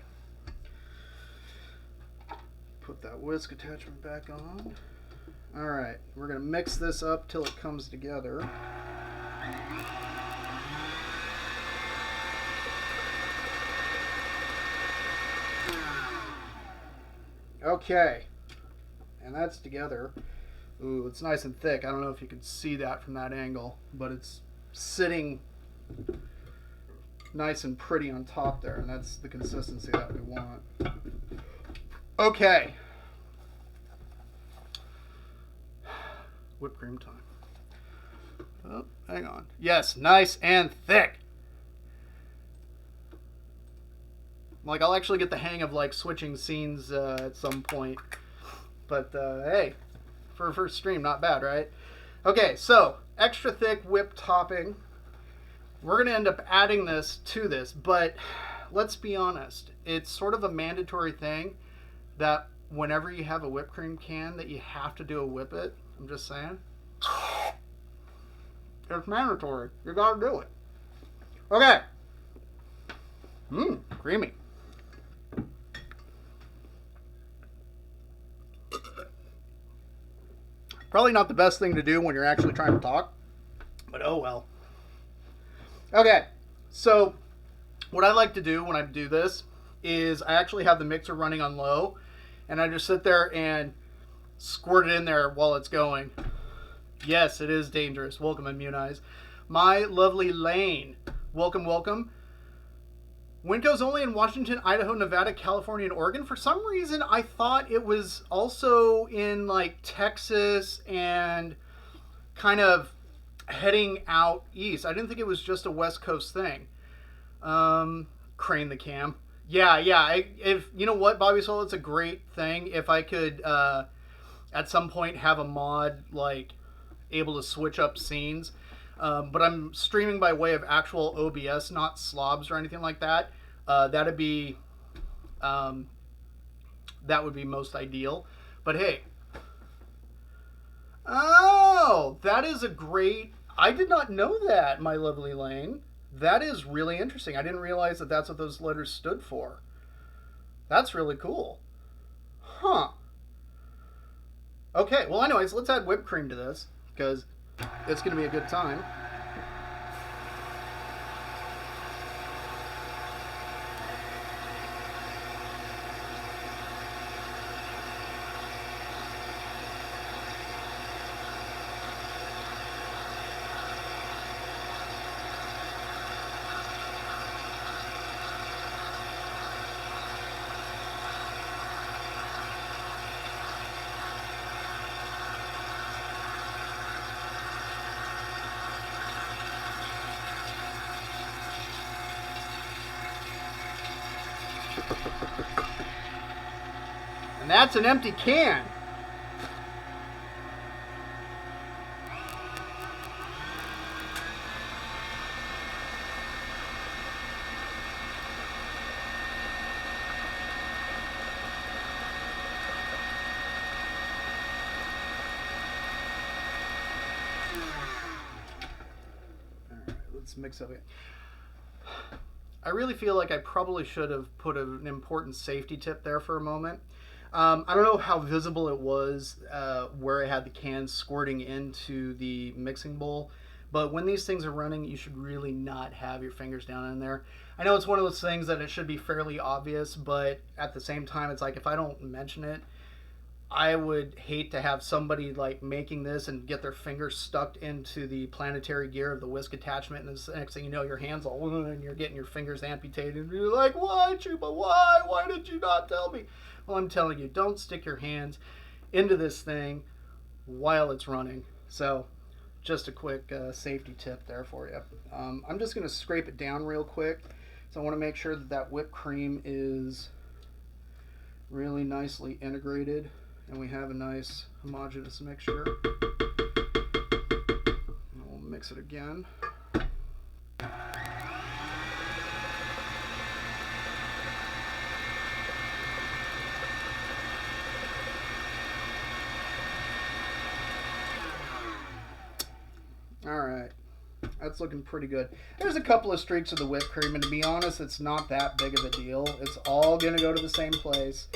Put that whisk attachment back on. Alright, we're going to mix this up till it comes together. Okay, and that's together. Ooh, it's nice and thick. I don't know if you can see that from that angle, but it's sitting nice and pretty on top there, and that's the consistency that we want. Okay. Whipped cream time. Oh, hang on. Yes, nice and thick. Like, I'll actually get the hang of, like, switching scenes at some point. But, hey, for a first stream, not bad, right? Okay, so, extra thick whipped topping. We're going to end up adding this to this, but let's be honest. It's sort of a mandatory thing that whenever you have a whipped cream can that you have to do a whip it. I'm just saying. It's mandatory. You got to do it. Okay. Creamy. Probably not the best thing to do when you're actually trying to talk, but oh well. Okay, so what I like to do when I do this is I actually have the mixer running on low, and I just sit there and squirt it in there while it's going. Yes, it is dangerous. Welcome, Immunize. My lovely Lane. Welcome, welcome. Winco's only in Washington, Idaho, Nevada, California, and Oregon. For some reason, I thought it was also in like Texas and kind of heading out east. I didn't think it was just a West Coast thing. Crane the cam. Yeah. If you know what, Bobby Soul, it's a great thing. If I could at some point have a mod like able to switch up scenes. But I'm streaming by way of actual OBS, not slobs or anything like that. That would be most ideal. But hey, oh, that is a great. I did not know that, my lovely Lane. That is really interesting. I didn't realize that that's what those letters stood for. That's really cool. Huh. Okay. Well, anyways, let's add whipped cream to this because it's going to be a good time. And that's an empty can. All right, let's mix up it. I really feel like I probably should have put an important safety tip there for a moment. I don't know how visible it was where I had the cans squirting into the mixing bowl, but when these things are running, you should really not have your fingers down in there. I know it's one of those things that it should be fairly obvious, but at the same time, it's like if I don't mention it, I would hate to have somebody like making this and get their fingers stuck into the planetary gear of the whisk attachment, and the next thing you know, your hands all and you're getting your fingers amputated. And you're like, why, Chupa? Why? Why did you not tell me? Well, I'm telling you, don't stick your hands into this thing while it's running. So, just a quick safety tip there for you. I'm just going to scrape it down real quick. So I want to make sure that that whipped cream is really nicely integrated and we have a nice homogeneous mixture. And we'll mix it again. Alright, that's looking pretty good. There's a couple of streaks of the whipped cream, and to be honest, it's not that big of a deal. It's all going to go to the same place.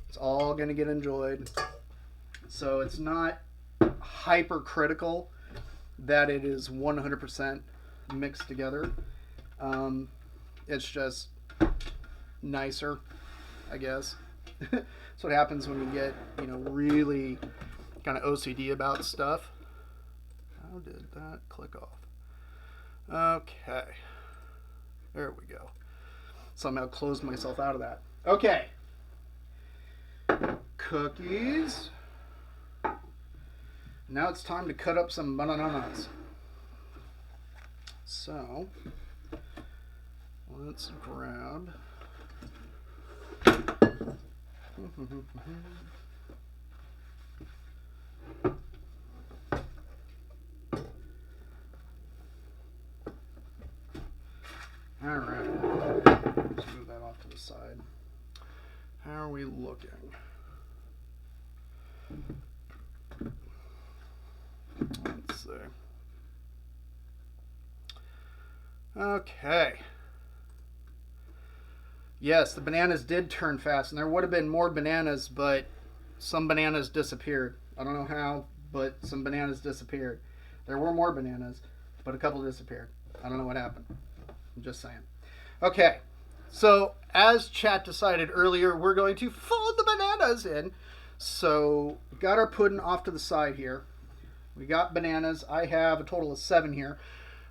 It's all going to get enjoyed. So it's not hyper critical. that it is 100% mixed together. It's just nicer, I guess. That's what happens when you get, really kind of OCD about stuff. How did that click off? Okay. There we go. Somehow closed myself out of that. Okay. Cookies. Now it's time to cut up some bananas. So, let's grab. All right. Let's move that off to the side. How are we looking? Let's see. Okay. Yes, the bananas did turn fast, and there would have been more bananas, but some bananas disappeared. I don't know how, but some bananas disappeared. There were more bananas, but a couple disappeared. I don't know what happened. I'm just saying. Okay, so as chat decided earlier, we're going to fold the bananas in. So we got our pudding off to the side here. We got bananas. I have a total of 7 here.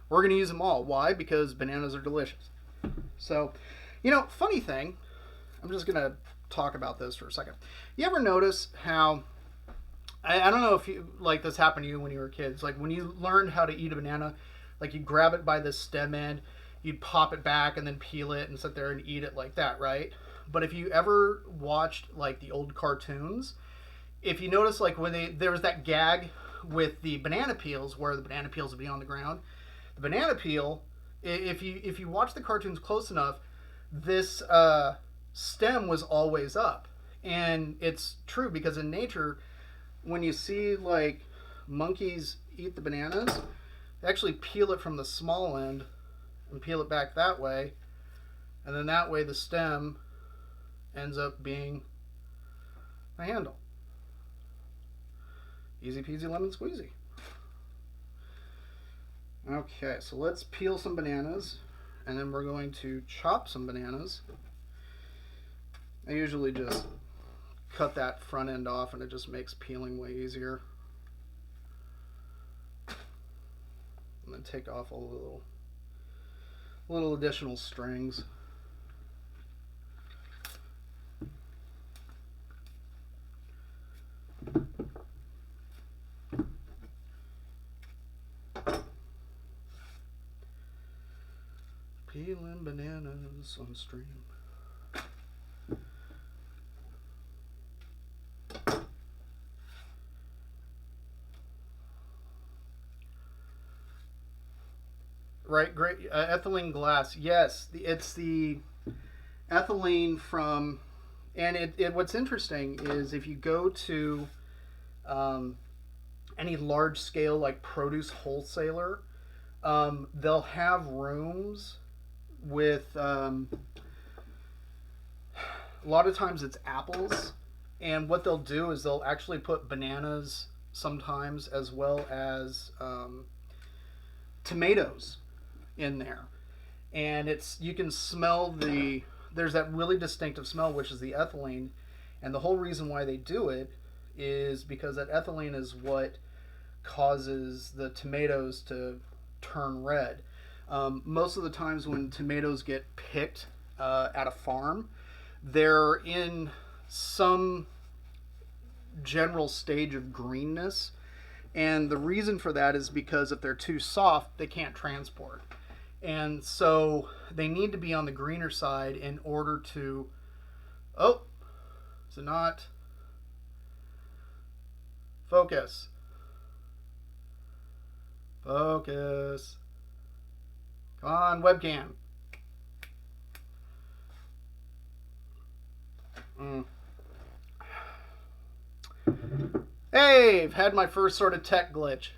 We're going to use them all. Why? Because bananas are delicious. So, funny thing, I'm just going to talk about this for a second. You ever notice how, I don't know if this happened to you when you were kids, like when you learned how to eat a banana, like you grab it by the stem end, you'd pop it back and then peel it and sit there and eat it like that, right? But if you ever watched like the old cartoons, if you notice like when there was that gag with the banana peels where the banana peels would be on the ground, the banana peel, if you watch the cartoons close enough, this stem was always up. And it's true because in nature, when you see like monkeys eat the bananas, they actually peel it from the small end and peel it back that way, and then that way the stem ends up being the handle. Easy peasy lemon squeezy. Okay, so let's peel some bananas, and then we're going to chop some bananas. I usually just cut that front end off, and it just makes peeling way easier. And then take off all the little additional strings. Peeling bananas on stream. Right, great. Ethylene glass. Yes, it's the ethylene from, and what's interesting is if you go to any large scale like produce wholesaler, they'll have rooms with a lot of times it's apples, and what they'll do is they'll actually put bananas sometimes as well as tomatoes in there, and you can smell there's that really distinctive smell, which is the ethylene, and the whole reason why they do it is because that ethylene is what causes the tomatoes to turn red. Most of the times when tomatoes get picked at a farm, they're in some general stage of greenness, and the reason for that is because if they're too soft, they can't transport. And so they need to be on the greener side in order to... Oh, is it not? Focus. Focus. Come on, webcam. Hey, I've had my first sort of tech glitch.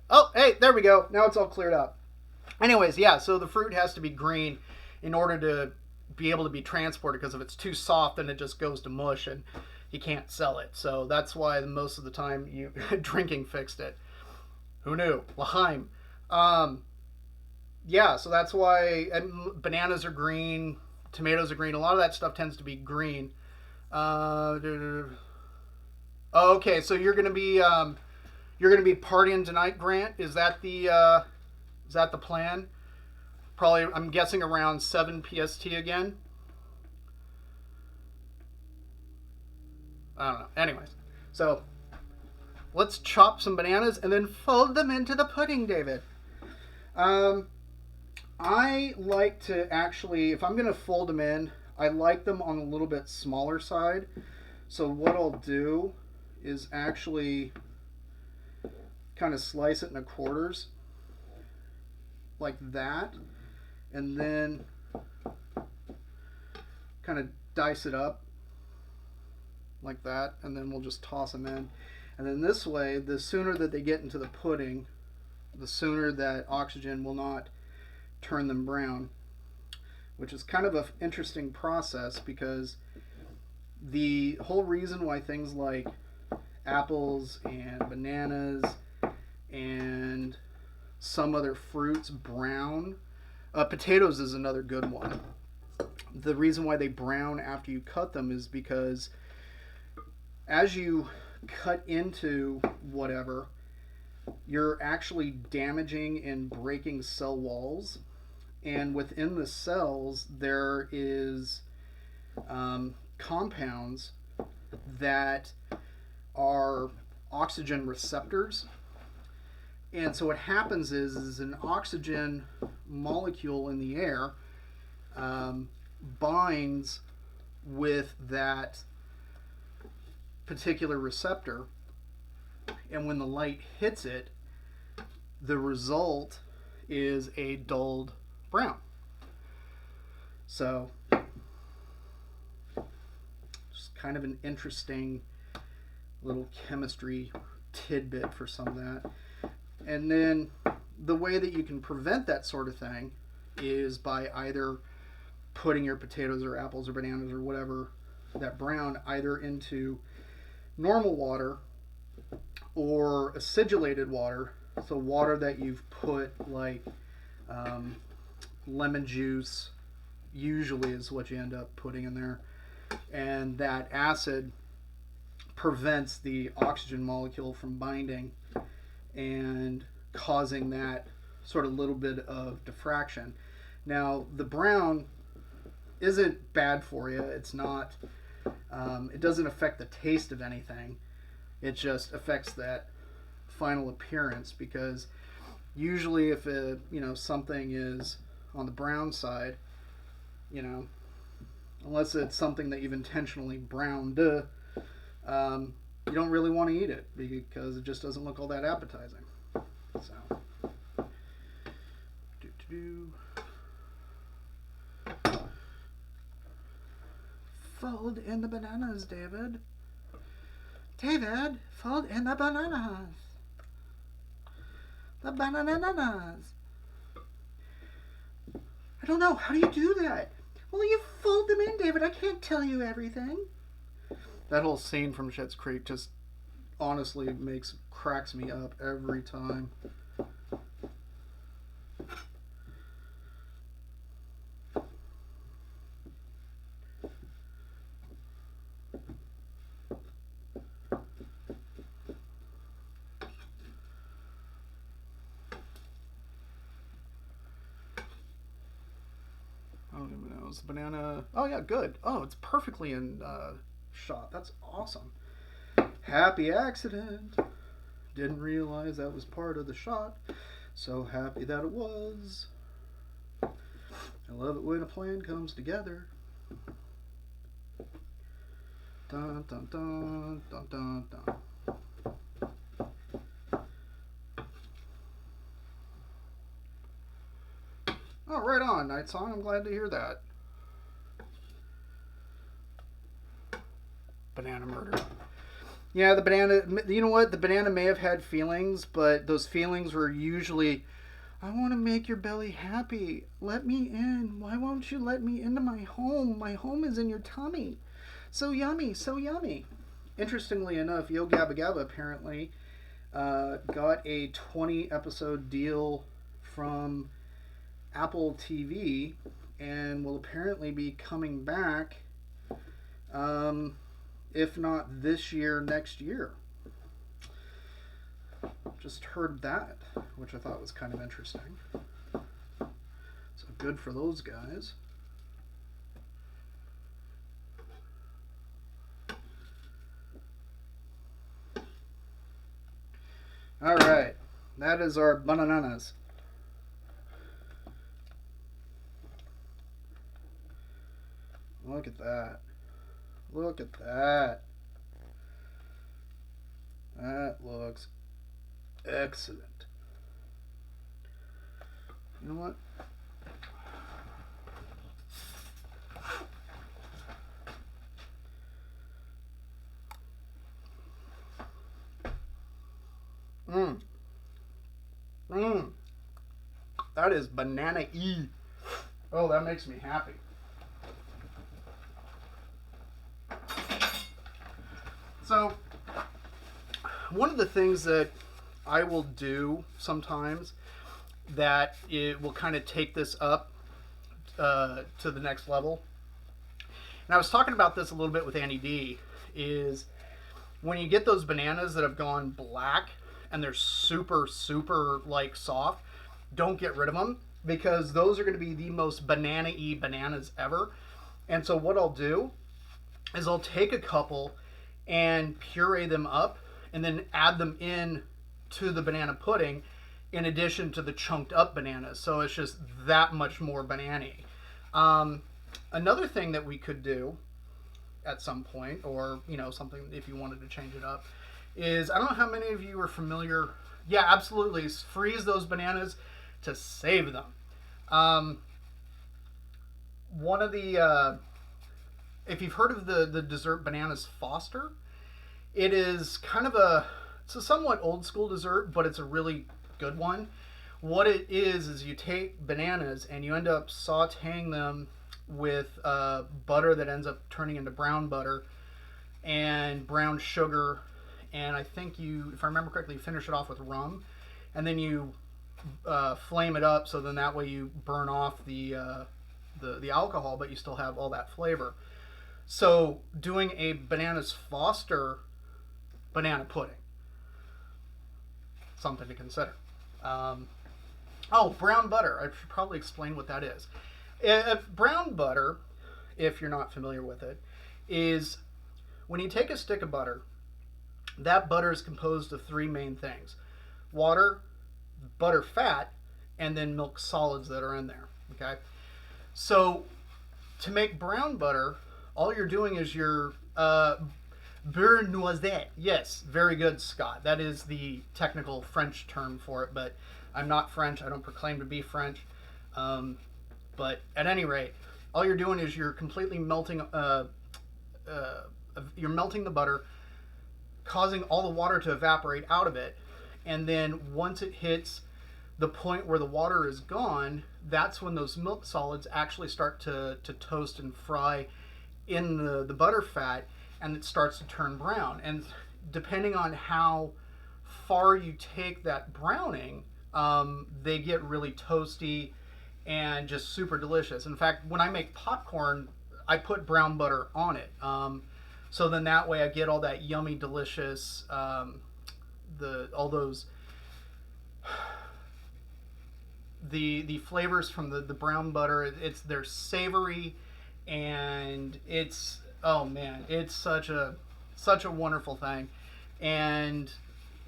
Oh, hey, there we go. Now it's all cleared up. Anyways, yeah, so the fruit has to be green in order to be able to be transported, because if it's too soft, then it just goes to mush and you can't sell it. So that's why most of the time drinking fixed it. Who knew? L'chaim. Yeah, so that's why bananas are green, tomatoes are green. A lot of that stuff tends to be green. Okay, so you're gonna be partying tonight, Grant. Is that the plan? Probably, I'm guessing around 7 PST again. I don't know. Anyways, so let's chop some bananas and then fold them into the pudding, David. I like to actually, if I'm going to fold them in, I like them on a little bit smaller side. So what I'll do is actually kind of slice it into quarters like that, and then kind of dice it up like that, and then we'll just toss them in. And then this way, the sooner that they get into the pudding, the sooner that oxygen will not turn them brown, which is kind of an interesting process, because the whole reason why things like apples and bananas and some other fruits brown, potatoes is another good one. The reason why they brown after you cut them is because as you cut into whatever, you're actually damaging and breaking cell walls, and within the cells there is compounds that are oxygen receptors. And so what happens is an oxygen molecule in the air binds with that particular receptor, and when the light hits it, the result is a dulled brown. So just kind of an interesting little chemistry tidbit for some of that. And then the way that you can prevent that sort of thing is by either putting your potatoes or apples or bananas or whatever that brown either into normal water or acidulated water. So water that you've put like lemon juice usually is what you end up putting in there, and that acid prevents the oxygen molecule from binding and causing that sort of little bit of diffraction. Now the brown isn't bad for you. It's not it doesn't affect the taste of anything. It just affects that final appearance, because usually if something is on the brown side, unless it's something that you've intentionally browned, you don't really want to eat it because it just doesn't look all that appetizing. So fold in the bananas, David. David, fold in the bananas. The bananas. I don't know. How do you do that? Well, you fold them in, David. I can't tell you everything. That whole scene from Schitt's Creek just honestly cracks me up every time. The banana. Oh yeah, good. Oh, it's perfectly in shot. That's awesome. Happy accident. Didn't realize that was part of the shot. So happy that it was. I love it when a plan comes together. Dun dun dun dun dun dun. Oh, right on, Night Song. I'm glad to hear that. Banana murder. Yeah, the banana, you know what? The banana may have had feelings, but those feelings were usually, I want to make your belly happy. Let me in. Why won't you let me into my home? My home is in your tummy. So yummy, so yummy. Interestingly enough, Yo Gabba Gabba apparently Got a 20 episode deal from Apple TV and will apparently be coming back, if not this year, next year. Just heard that, which I thought was kind of interesting. So good for those guys. All right, that is our bananas. Look at that. Look at that. That looks excellent. You know what? That is banana-y. Oh, that makes me happy. So, one of the things that I will do sometimes that it will kind of take this up to the next level, and I was talking about this a little bit with Andy D, is when you get those bananas that have gone black and they're super, super like soft, don't get rid of them, because those are going to be the most banana-y bananas ever. And so what I'll do is I'll take a couple and puree them up and then add them in to the banana pudding in addition to the chunked up bananas. So it's just that much more banana-y. Another thing that we could do at some point, or something if you wanted to change it up, is, I don't know how many of you are familiar. Yeah, absolutely. Freeze those bananas to save them. One of the, if you've heard of the dessert Bananas Foster, it is kind of it's a somewhat old school dessert, but it's a really good one. What it is you take bananas and you end up sauteing them with butter that ends up turning into brown butter and brown sugar, and I think you, if I remember correctly, you finish it off with rum, and then you flame it up, so then that way you burn off the alcohol, but you still have all that flavor. So doing a Bananas Foster banana pudding, something to consider. Oh, brown butter. I should probably explain what that is. Brown butter, if you're not familiar with it, is when you take a stick of butter, that butter is composed of three main things: water, butter fat, and then milk solids that are in there. Okay? So to make brown butter, all you're doing is your beurre noisette. Yes, very good, Scott. That is the technical French term for it, but I'm not French. I don't proclaim to be French. But at any rate, all you're doing is you're completely melting. You're melting the butter, causing all the water to evaporate out of it, and then once it hits the point where the water is gone, that's when those milk solids actually start to toast and fry in the butter fat, and it starts to turn brown. And depending on how far you take that browning, they get really toasty and just super delicious. In fact, when I make popcorn, I put brown butter on it. So then that way I get all that yummy, delicious, all those, the flavors from the brown butter. They're savory, and it's, oh man, it's such a wonderful thing. And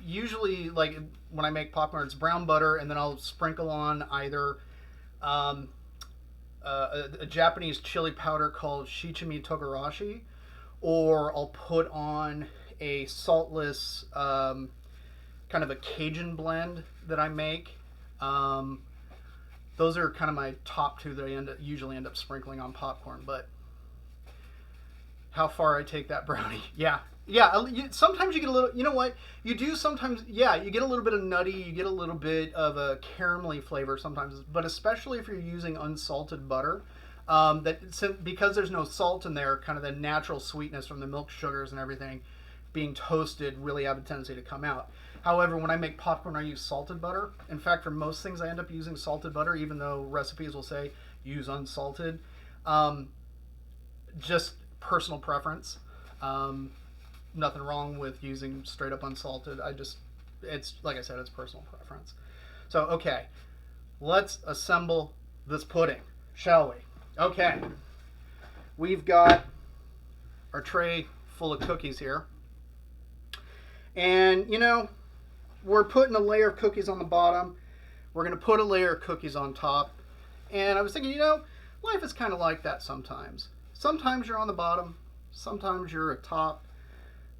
usually, like when I make popcorn, it's brown butter, and then I'll sprinkle on either a Japanese chili powder called shichimi togarashi, or I'll put on a saltless kind of a Cajun blend that I make. Those are kind of my top two that I usually end up sprinkling on popcorn. But how far I take that brownie, yeah. Sometimes you get a little. You know what? You do sometimes. Yeah, you get a little bit of nutty. You get a little bit of a caramelly flavor sometimes. But especially if you're using unsalted butter, because there's no salt in there, kind of the natural sweetness from the milk sugars and everything being toasted really have a tendency to come out. However, when I make popcorn, I use salted butter. In fact, for most things, I end up using salted butter, even though recipes will say use unsalted. Um, just personal preference. Um, Nothing wrong with using straight up unsalted. It's like I said, it's personal preference. So, okay, let's assemble this pudding, shall we? Okay, we've got our tray full of cookies here. And, we're putting a layer of cookies on the bottom. We're going to put a layer of cookies on top. And I was thinking, life is kind of like that sometimes. Sometimes you're on the bottom. Sometimes you're at top.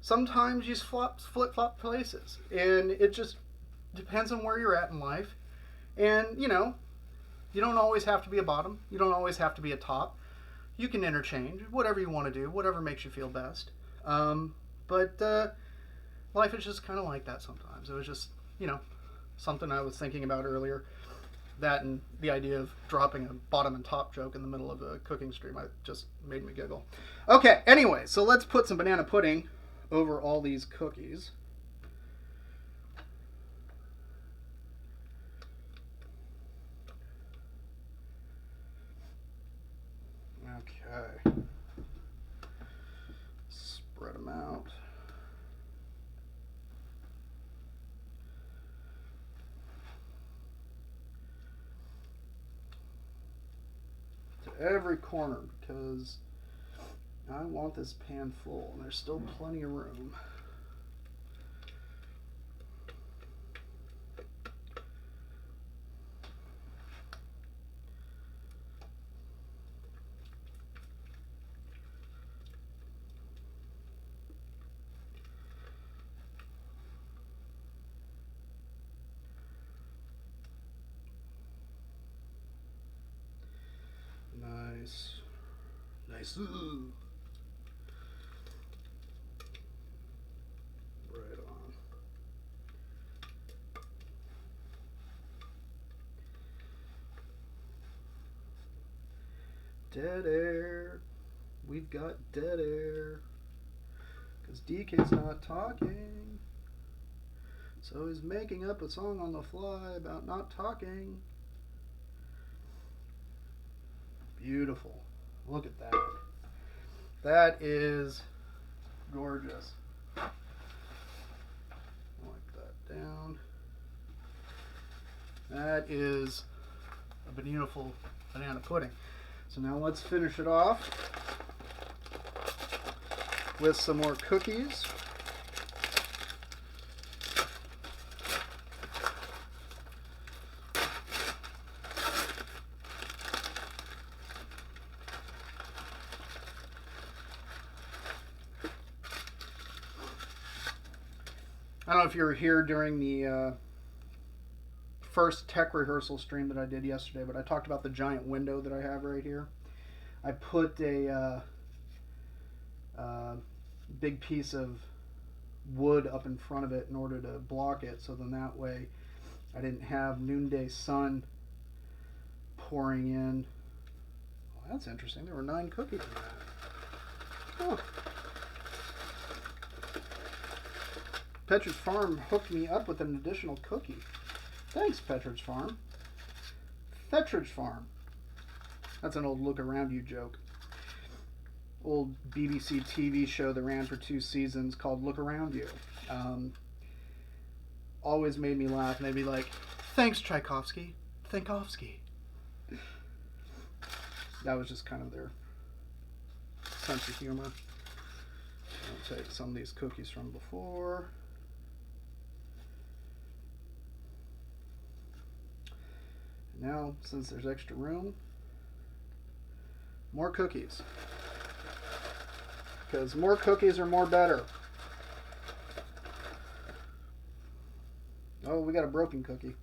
Sometimes you flip-flop places. And it just depends on where you're at in life. And, you don't always have to be a bottom. You don't always have to be a top. You can interchange, whatever you want to do, whatever makes you feel best. But life is just kind of like that sometimes. It was just, something I was thinking about earlier. That and the idea of dropping a bottom and top joke in the middle of a cooking stream, just made me giggle. Okay, anyway, so let's put some banana pudding over all these cookies. Okay. Spread them out. To every corner, because I want this pan full and there's still plenty of room. Nice. Nice. Right on. Dead air. We've got dead air. Because Decay's not talking. So he's making up a song on the fly about not talking. Beautiful. Look at that. That is gorgeous. Wipe that down. That is a beautiful banana pudding. So now let's finish it off with some more cookies. I don't know if you were here during the first tech rehearsal stream that I did yesterday, but I talked about the giant window that I have right here. I put a big piece of wood up in front of it in order to block it, so then that way I didn't have noonday sun pouring in. Well, that's interesting. There were 9 cookies in that. Oh. Petridge Farm hooked me up with an additional cookie. Thanks, Petridge Farm. Petridge Farm. That's an old look around you joke. Old BBC TV show that ran for 2 seasons called Look Around You. Always made me laugh, and they'd be like, thanks, Tchaikovsky. Thankovsky. That was just kind of their sense of humor. I'll take some of these cookies from before. Now, since there's extra room, more cookies. Because more cookies are more better. Oh, we got a broken cookie.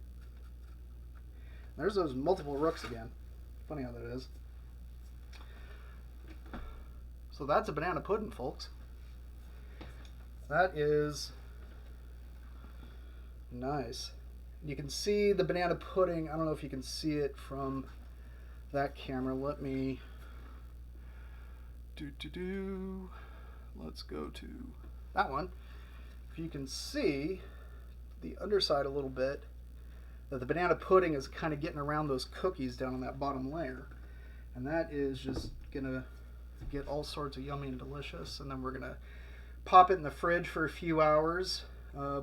There's those multiple rooks again. Funny how that is. So that's a banana pudding, folks. That is nice. You can see the banana pudding. I don't know if you can see it from that camera. Let me let's go to that one. If you can see, the underside a little bit, that the banana pudding is kind of getting around those cookies down on that bottom layer. And that is just gonna get all sorts of yummy and delicious. And then we're gonna pop it in the fridge for a few hours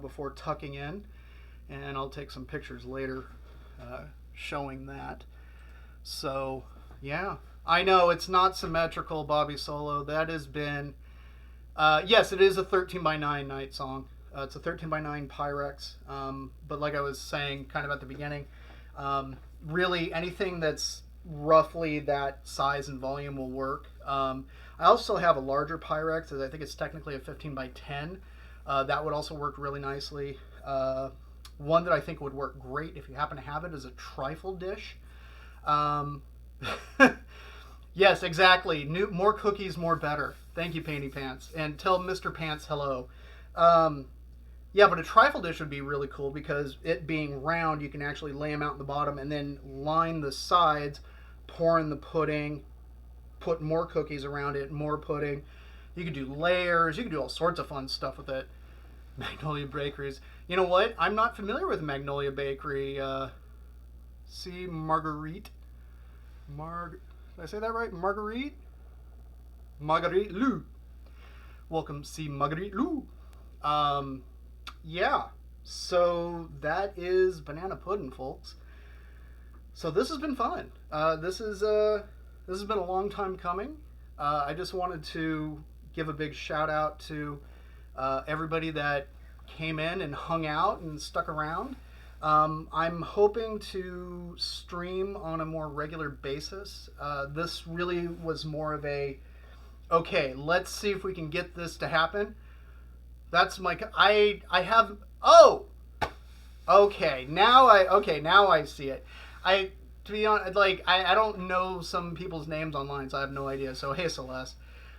before tucking in. And I'll take some pictures later showing that. So, yeah. I know it's not symmetrical, Bobby Solo. That has been... yes, it is a 13 by 9 night song. It's a 13 by 9 Pyrex. But like I was saying kind of at the beginning, really anything that's roughly that size and volume will work. I also have a larger Pyrex. I think it's technically a 15 by 10. That would also work really nicely. One that I think would work great if you happen to have it is a trifle dish. Yes, exactly. More cookies, more better. Thank you, Painty Pants. And tell Mr. Pants hello. Yeah, but a trifle dish would be really cool because it being round, you can actually lay them out in the bottom and then line the sides, pour in the pudding, put more cookies around it, more pudding. You could do layers. You could do all sorts of fun stuff with it. Magnolia Bakeries. You know what? I'm not familiar with Magnolia Bakery. See Marguerite. Did I say that right? Marguerite? Marguerite Lou. Welcome, see Marguerite Lou. Yeah. So that is Banana Pudding, folks. So this has been fun. This has been a long time coming. I just wanted to give a big shout out to everybody that came in and hung out and stuck around. I'm hoping to stream on a more regular basis. This really was more of a, okay, let's see if we can get this to happen. That's my, I have, oh, okay, now I see it. To be honest, like, I don't know some people's names online, so I have no idea. So, hey, Celeste.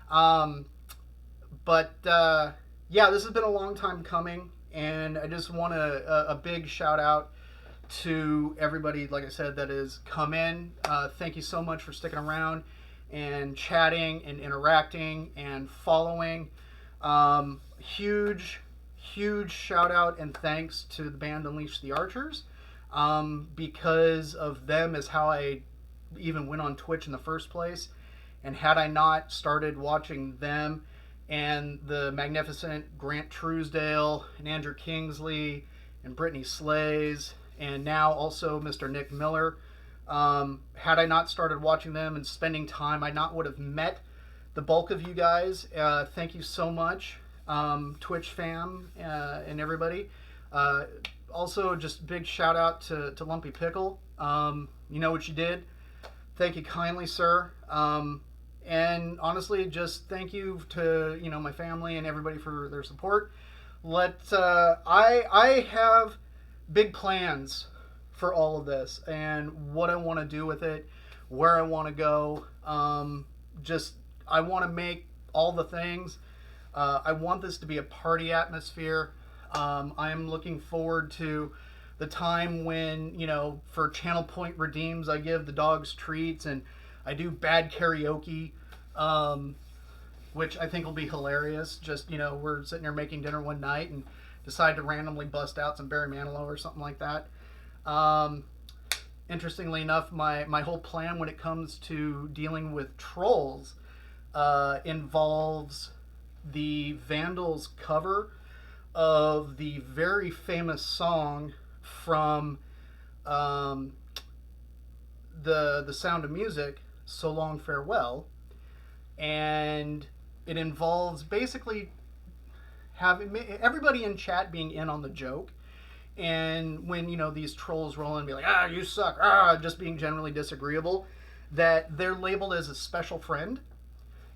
But yeah, this has been a long time coming, and I just want a big shout out to everybody, like I said, that has come in. Thank you so much for sticking around and chatting and interacting and following. Huge shout out and thanks to the band Unleash the Archers. Because of them is how I even went on Twitch in the first place. And had I not started watching them and the magnificent Grant Truesdale and Andrew Kingsley and Brittany Slays and now also Mr. Nick Miller, had I not started watching them and spending time, I not would have met the bulk of you guys. Thank you so much, Twitch fam and everybody. Also, just big shout out to Lumpy Pickle. You know what you did. Thank you kindly, sir. And honestly, just thank you to my family and everybody for their support. I have big plans for all of this and what I want to do with it, where I want to go. I want to make all the things. I want this to be a party atmosphere. I am looking forward to the time when, for Channel Point Redeems, I give the dogs treats and I do bad karaoke, which I think will be hilarious. Just, we're sitting here making dinner one night and decide to randomly bust out some Barry Manilow or something like that. Interestingly enough, my whole plan when it comes to dealing with trolls involves the Vandals cover of the very famous song from the Sound of Music, So Long Farewell, and it involves basically having everybody in chat being in on the joke, and when these trolls roll in and be like, you suck, just being generally disagreeable, that they're labeled as a special friend.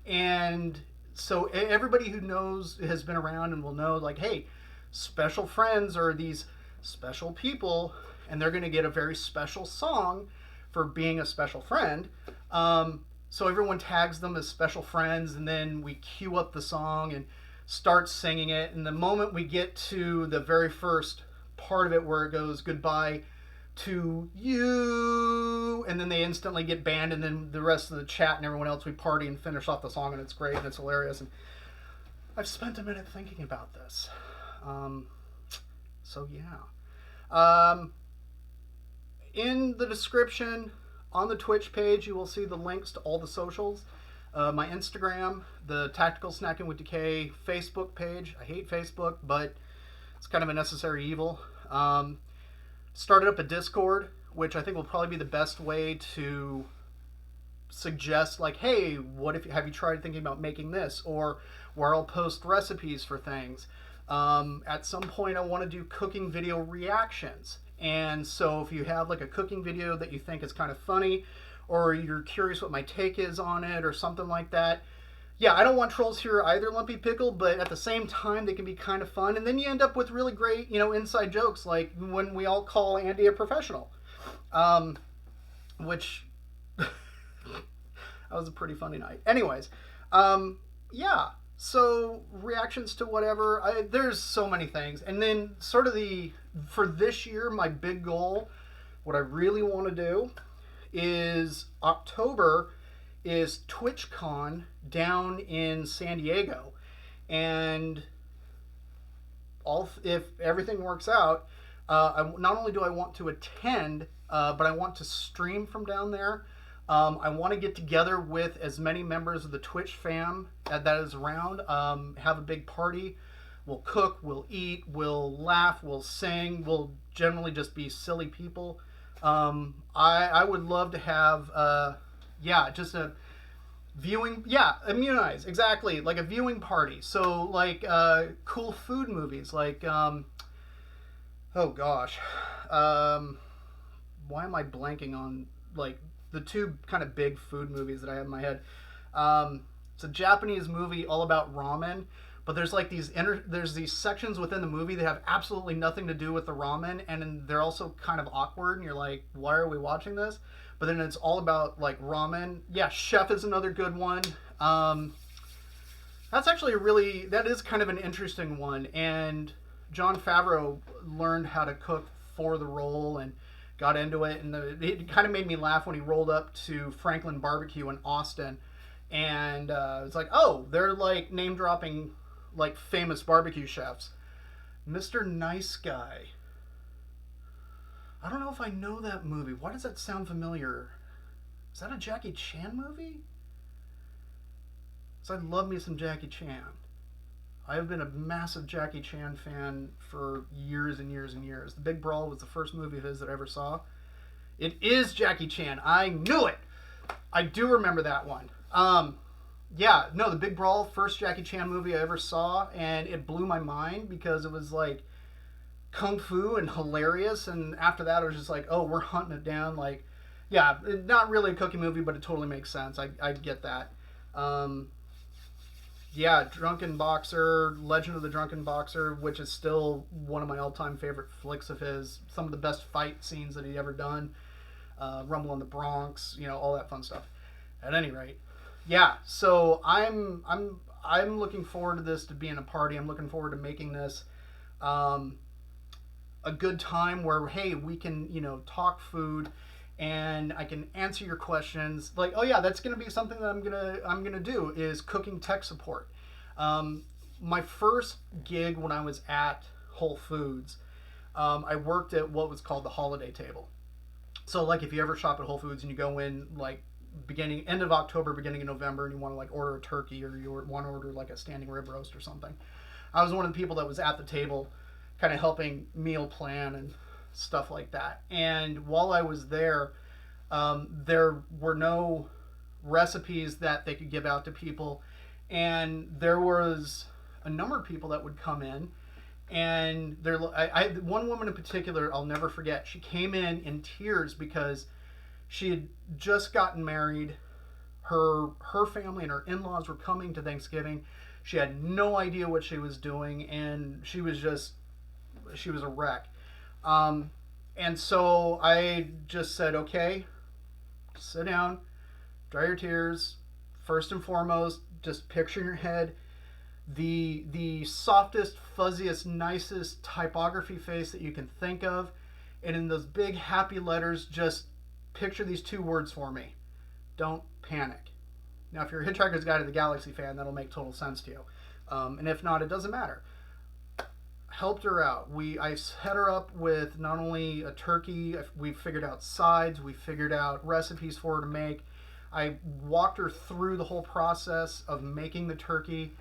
And so everybody who knows, has been around and will know, like, hey, special friends are these special people, and they're going to get a very special song for being a special friend. So everyone tags them as special friends, and then we cue up the song and start singing it. And the moment we get to the very first part of it where it goes goodbye to you, and then they instantly get banned, and then the rest of the chat and everyone else, we party and finish off the song, and it's great and it's hilarious. And I've spent a minute thinking about this. So yeah. In the description on the Twitch page, you will see the links to all the socials. My Instagram, the Tactical Snacking with Decay Facebook page. I hate Facebook, but it's kind of a necessary evil. Started up a Discord, which I think will probably be the best way to suggest, like, hey, what if have you tried thinking about making this, or where I'll post recipes for things. At some point, I want to do cooking video reactions, and so if you have like a cooking video that you think is kind of funny, or you're curious what my take is on it, or something like that. Yeah, I don't want trolls here either, Lumpy Pickle, but at the same time, they can be kind of fun, and then you end up with really great, inside jokes, like when we all call Andy a professional, which that was a pretty funny night. Anyways, yeah. So reactions to whatever. There's so many things, and then sort of for this year, my big goal, what I really want to do, is October is TwitchCon down in San Diego, and if everything works out, not only do I want to attend, but I want to stream from down there. I want to get together with as many members of the Twitch fam that is around, have a big party. We'll cook, we'll eat, we'll laugh, we'll sing, we'll generally just be silly people. I would love to have, just a viewing, Immunize, exactly, like a viewing party. So, like, cool food movies, like, oh gosh, why am I blanking on, like, the two kind of big food movies that I have in my head? It's a Japanese movie all about ramen, but there's like there's these sections within the movie that have absolutely nothing to do with the ramen, and they're also kind of awkward, and you're like, why are we watching this? But then it's all about like ramen. Yeah, Chef is another good one. That's actually that is kind of an interesting one, and Jon Favreau learned how to cook for the role and got into it, and it kind of made me laugh when he rolled up to Franklin Barbecue in Austin, and it's like, oh, they're like name dropping like famous barbecue chefs. Mr. Nice Guy. I don't know if I know that movie. Why does that sound familiar? Is that a Jackie Chan movie? So I love me some Jackie Chan. I have been a massive Jackie Chan fan for years and years and years. The Big Brawl was the first movie of his that I ever saw. It is Jackie Chan. I knew it. I do remember that one. The Big Brawl, first Jackie Chan movie I ever saw, and it blew my mind because it was like kung fu and hilarious, and after that I was just like, oh, we're hunting it down. Like, yeah, not really a cooking movie, but it totally makes sense. I get that. Drunken Boxer, Legend of the Drunken Boxer, which is still one of my all-time favorite flicks of his. Some of the best fight scenes that he ever done. Rumble in the Bronx, all that fun stuff. At any rate, yeah. So I'm looking forward to this, to being a party. I'm looking forward to making this a good time where, hey, we can talk food, and I can answer your questions. Like, oh yeah, that's gonna be something that I'm gonna do, is cooking tech support. My first gig when I was at Whole Foods, I worked at what was called the holiday table. So like if you ever shop at Whole Foods and you go in like end of October, beginning of November, and you want to like order a turkey, or you want to order like a standing rib roast or something, I was one of the people that was at the table, kind of helping meal plan and stuff like that. And while I was there, there were no recipes that they could give out to people, and there was a number of people that would come in, and I one woman in particular I'll never forget. She came in tears because she had just gotten married. Her family and her in-laws were coming to Thanksgiving. She had no idea what she was doing, and she was a wreck. And so I just said, okay, sit down, dry your tears. First and foremost, just picture in your head the softest, fuzziest, nicest typography face that you can think of. And in those big happy letters, just picture these two words for me: don't panic. Now, if you're a Hitchhiker's Guide to the Galaxy fan, that'll make total sense to you. And if not, it doesn't matter. helped her out. I set her up with not only a turkey, we figured out sides, we figured out recipes for her to make. I walked her through the whole process of making the turkey.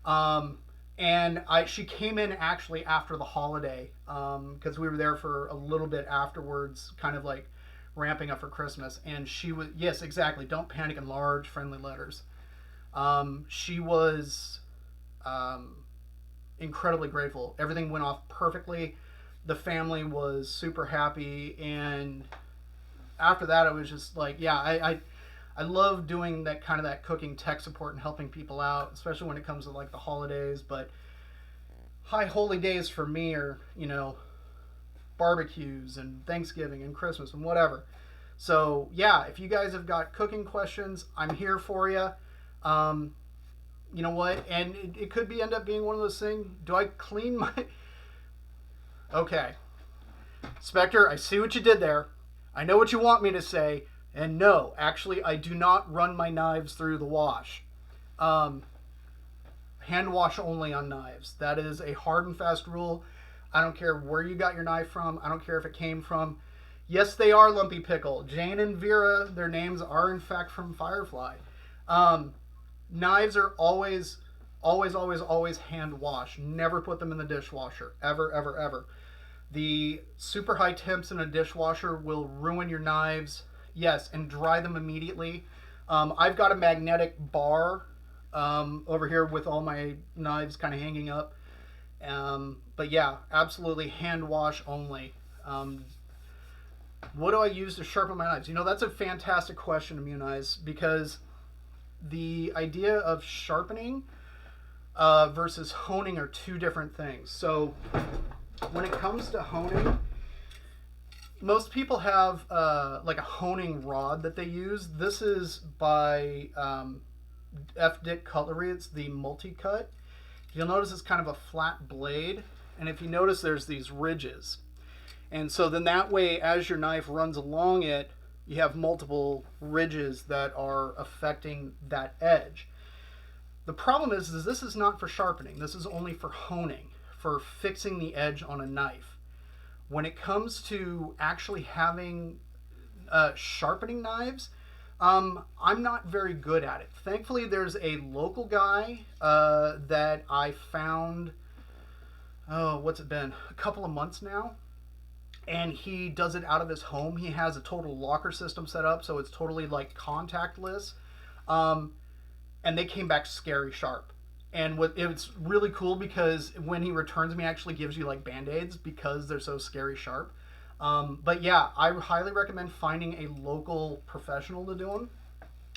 And she came in actually after the holiday, because we were there for a little bit afterwards, kind of like ramping up for Christmas. And she was, yes, exactly. Don't panic in large, friendly letters. She was incredibly grateful. Everything went off perfectly. The family was super happy. And after that, I was just like, yeah, I love doing that kind of that cooking tech support and helping people out, especially when it comes to like the holidays. But high holy days for me are, barbecues and Thanksgiving and Christmas and whatever. So yeah, if you guys have got cooking questions, I'm here for you. You know what? And it could end up being one of those things. Do I clean my... Okay. Spectre, I see what you did there. I know what you want me to say. And no, actually, I do not run my knives through the wash. Hand wash only on knives. That is a hard and fast rule. I don't care where you got your knife from. I don't care if it came from... Yes, they are Lumpy Pickle. Jane and Vera, their names are in fact from Firefly. Knives are always hand wash. Never put them in the dishwasher. Ever, ever, ever. The super high temps in a dishwasher will ruin your knives. Yes, and dry them immediately. I've got a magnetic bar over here with all my knives kind of hanging up. But yeah, absolutely hand wash only. What do I use to sharpen my knives? That's a fantastic question, Immunize, because the idea of sharpening versus honing are two different things. So when it comes to honing, most people have like a honing rod that they use. This is by F. Dick Cutlery. It's the multi-cut. You'll notice it's kind of a flat blade, and if you notice, there's these ridges. And so then that way, as your knife runs along it, you have multiple ridges that are affecting that edge. The problem is this is not for sharpening. This is only for honing, for fixing the edge on a knife. When it comes to actually having sharpening knives, I'm not very good at it. Thankfully, there's a local guy that I found, what's it been? A couple of months now. And he does it out of his home. He has a total locker system set up, so it's totally like contactless. And they came back scary sharp. And it's really cool because when he returns them, he actually gives you like Band-Aids because they're so scary sharp. But yeah, I highly recommend finding a local professional to do them.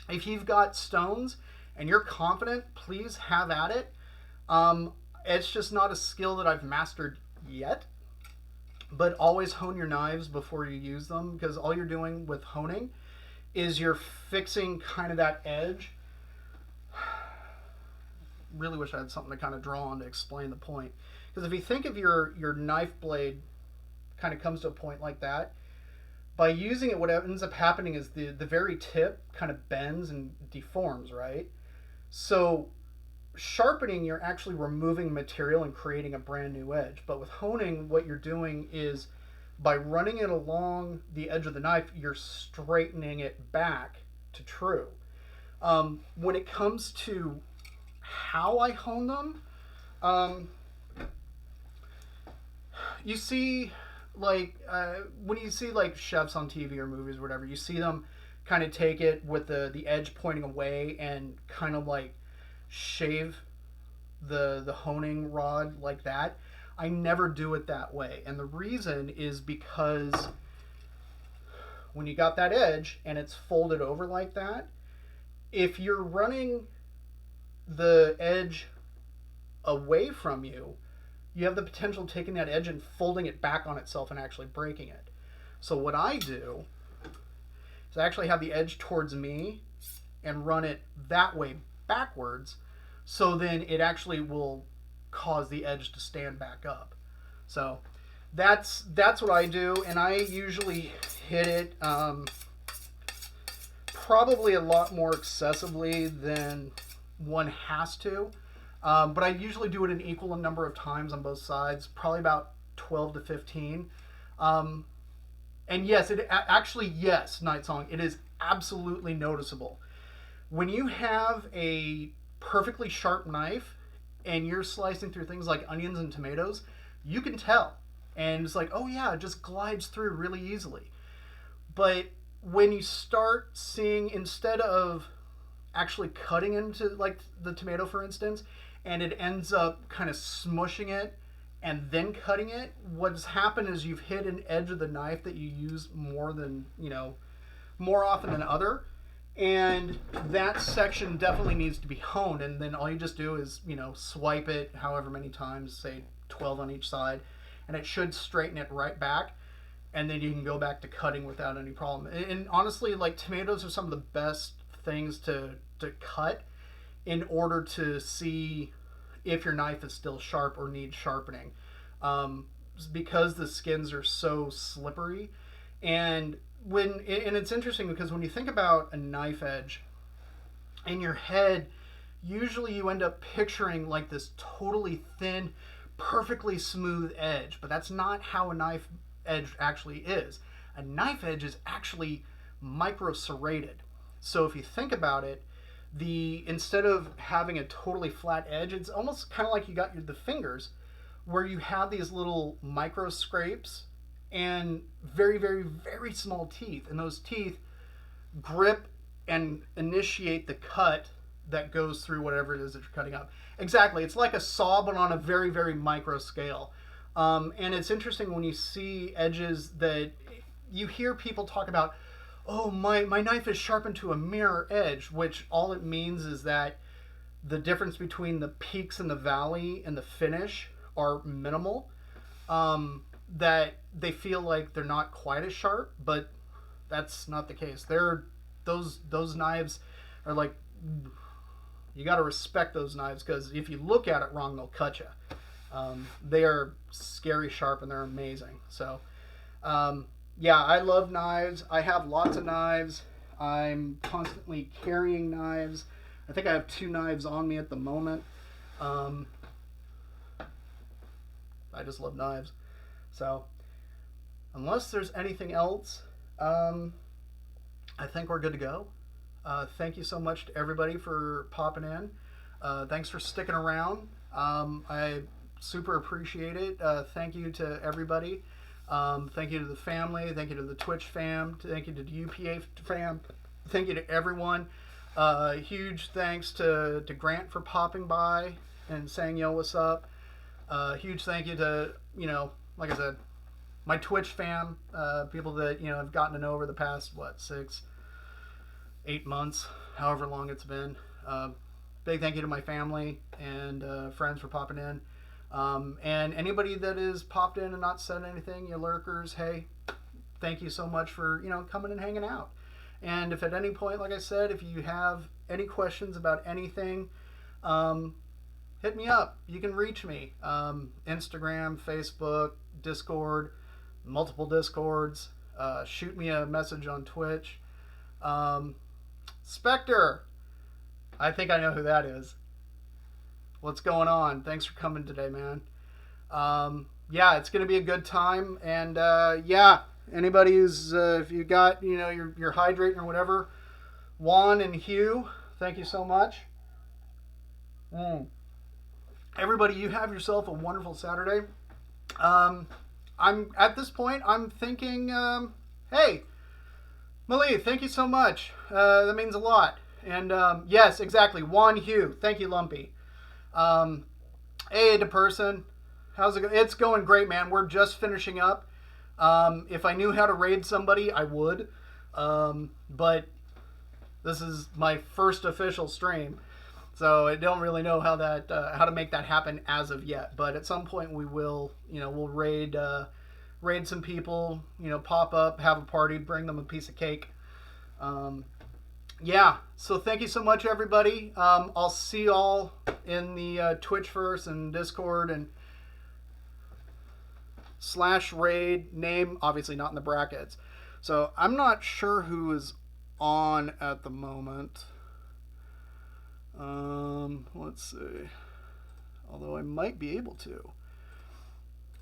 If you've got stones and you're confident, please have at it. It's just not a skill that I've mastered yet. But always hone your knives before you use them, because all you're doing with honing is you're fixing kind of that edge. Really wish I had something to kind of draw on to explain the point. Because if you think of your knife blade kind of comes to a point like that, by using it, what ends up happening is the very tip kind of bends and deforms, right? So sharpening, you're actually removing material and creating a brand new edge. But with honing, what you're doing is by running it along the edge of the knife, you're straightening it back to true. When it comes to how I hone them, you see, like, when you see like chefs on TV or movies or whatever, you see them kind of take it with the edge pointing away and kind of like shave the honing rod like that. I never do it that way, and the reason is because when you got that edge and it's folded over like that, if you're running the edge away from you, you have the potential of taking that edge and folding it back on itself and actually breaking it. So what I do is I actually have the edge towards me and run it that way backwards, so then it actually will cause the edge to stand back up. So that's what I do, and I usually hit it probably a lot more excessively than one has to. But I usually do it an equal number of times on both sides, probably about 12 to 15. Um, and yes, actually, yes, Night Song, it is absolutely noticeable. When you have a perfectly sharp knife and you're slicing through things like onions and tomatoes, you can tell. And it's like, oh yeah, it just glides through really easily. But when you start seeing, instead of actually cutting into like the tomato, for instance, and it ends up kind of smushing it and then cutting it, what's happened is you've hit an edge of the knife that you use more than, more often than other. And that section definitely needs to be honed. And then all you just do is, swipe it however many times, say 12 on each side, and it should straighten it right back. And then you can go back to cutting without any problem. And honestly, like, tomatoes are some of the best things to cut in order to see if your knife is still sharp or needs sharpening, because the skins are so slippery. And it's interesting because when you think about a knife edge in your head, usually you end up picturing like this totally thin, perfectly smooth edge, but that's not how a knife edge actually is. A knife edge is actually micro serrated. So if you think about it, instead of having a totally flat edge, it's almost kind of like you got the fingers where you have these little micro scrapes and very, very, very small teeth, and those teeth grip and initiate the cut that goes through whatever it is that you're cutting up. Exactly, it's like a saw, but on a very, very micro scale. And it's interesting when you see edges that you hear people talk about, oh, my knife is sharpened to a mirror edge, which all it means is that the difference between the peaks and the valley and the finish are minimal. That they feel like they're not quite as sharp, but that's not the case. Those knives are like, you got to respect those knives, because if you look at it wrong, they'll cut you. They are scary sharp and they're amazing. So, yeah, I love knives. I have lots of knives. I'm constantly carrying knives. I think I have 2 knives on me at the moment. I just love knives. So, unless there's anything else, I think we're good to go. Thank you so much to everybody for popping in. Thanks for sticking around. I super appreciate it. Thank you to everybody. Thank you to the family. Thank you to the Twitch fam. Thank you to the UPA fam. Thank you to everyone. Huge thanks to Grant for popping by and saying, yo, what's up? Huge thank you to, like I said, my Twitch fam, people that, I've gotten to know over the past, 6-8 months, however long it's been. Big thank you to my family and friends for popping in. And anybody that has popped in and not said anything, you lurkers, hey, thank you so much for, coming and hanging out. And if at any point, like I said, if you have any questions about anything, hit me up. You can reach me. Instagram, Facebook, Discord, multiple Discords. Shoot me a message on Twitch. Spectre, I think I know who that is. What's going on? Thanks for coming today, man. Yeah, it's going to be a good time. And yeah, anybody who's, if you got, you're hydrating or whatever, Juan and Hugh, thank you so much. Everybody, you have yourself a wonderful Saturday. I'm at this point, I'm thinking, hey, Malie, thank you so much. That means a lot. And yes, exactly. Juan Hugh. Thank you, Lumpy. Hey, the person. How's it going? It's going great, man. We're just finishing up. If I knew how to raid somebody, I would. But this is my first official stream. So I don't really know how to make that happen as of yet. But at some point we will, we'll raid some people, pop up, have a party, bring them a piece of cake. Yeah, so thank you so much, everybody. I'll see y'all in the Twitchverse and Discord and /raid, name obviously not in the brackets. So I'm not sure who is on at the moment. Let's see. although I might be able to.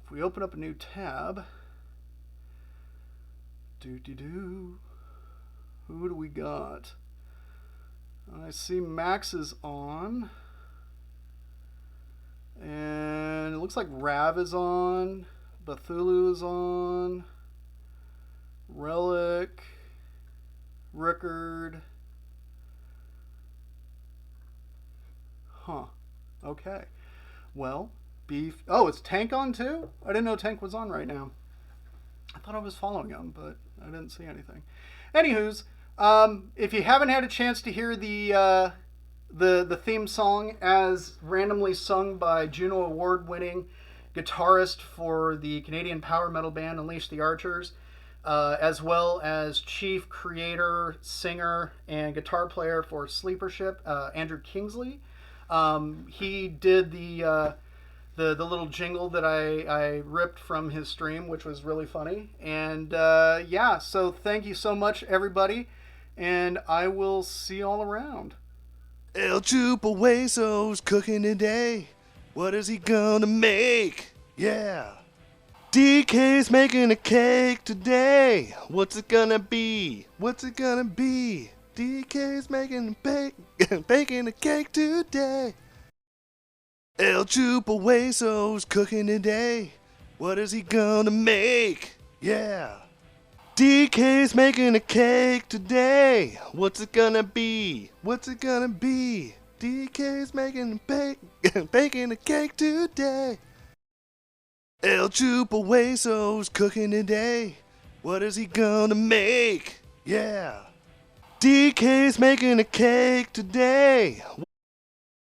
If we open up a new tab, who do we got? I see Max is on, and it looks like Rav is on, Bethulu is on, Relic, Rickard. Huh. Okay. Well, Beef. Oh, it's Tank on too? I didn't know Tank was on right now. I thought I was following him, but I didn't see anything. Anywho's, if you haven't had a chance to hear the theme song as randomly sung by Juno Award-winning guitarist for the Canadian power metal band Unleash the Archers, as well as chief creator, singer, and guitar player for Sleeper Ship, Andrew Kingsley, he did the little jingle that I ripped from his stream, which was really funny. And yeah, so thank you so much, everybody, and I will see you all around. El Chupa Hueso's cooking today. What is he gonna make? Yeah. Decay's making a cake today. What's it gonna be? What's it gonna be? Decay's making baking a cake today. El Chupa Hueso's cooking today. What is he gonna make? Yeah. Decay's making a cake today. What's it gonna be? What's it gonna be? Decay's making baking a cake today. El Chupa Hueso's cooking today. What is he gonna make? Yeah. Decay's making a cake today.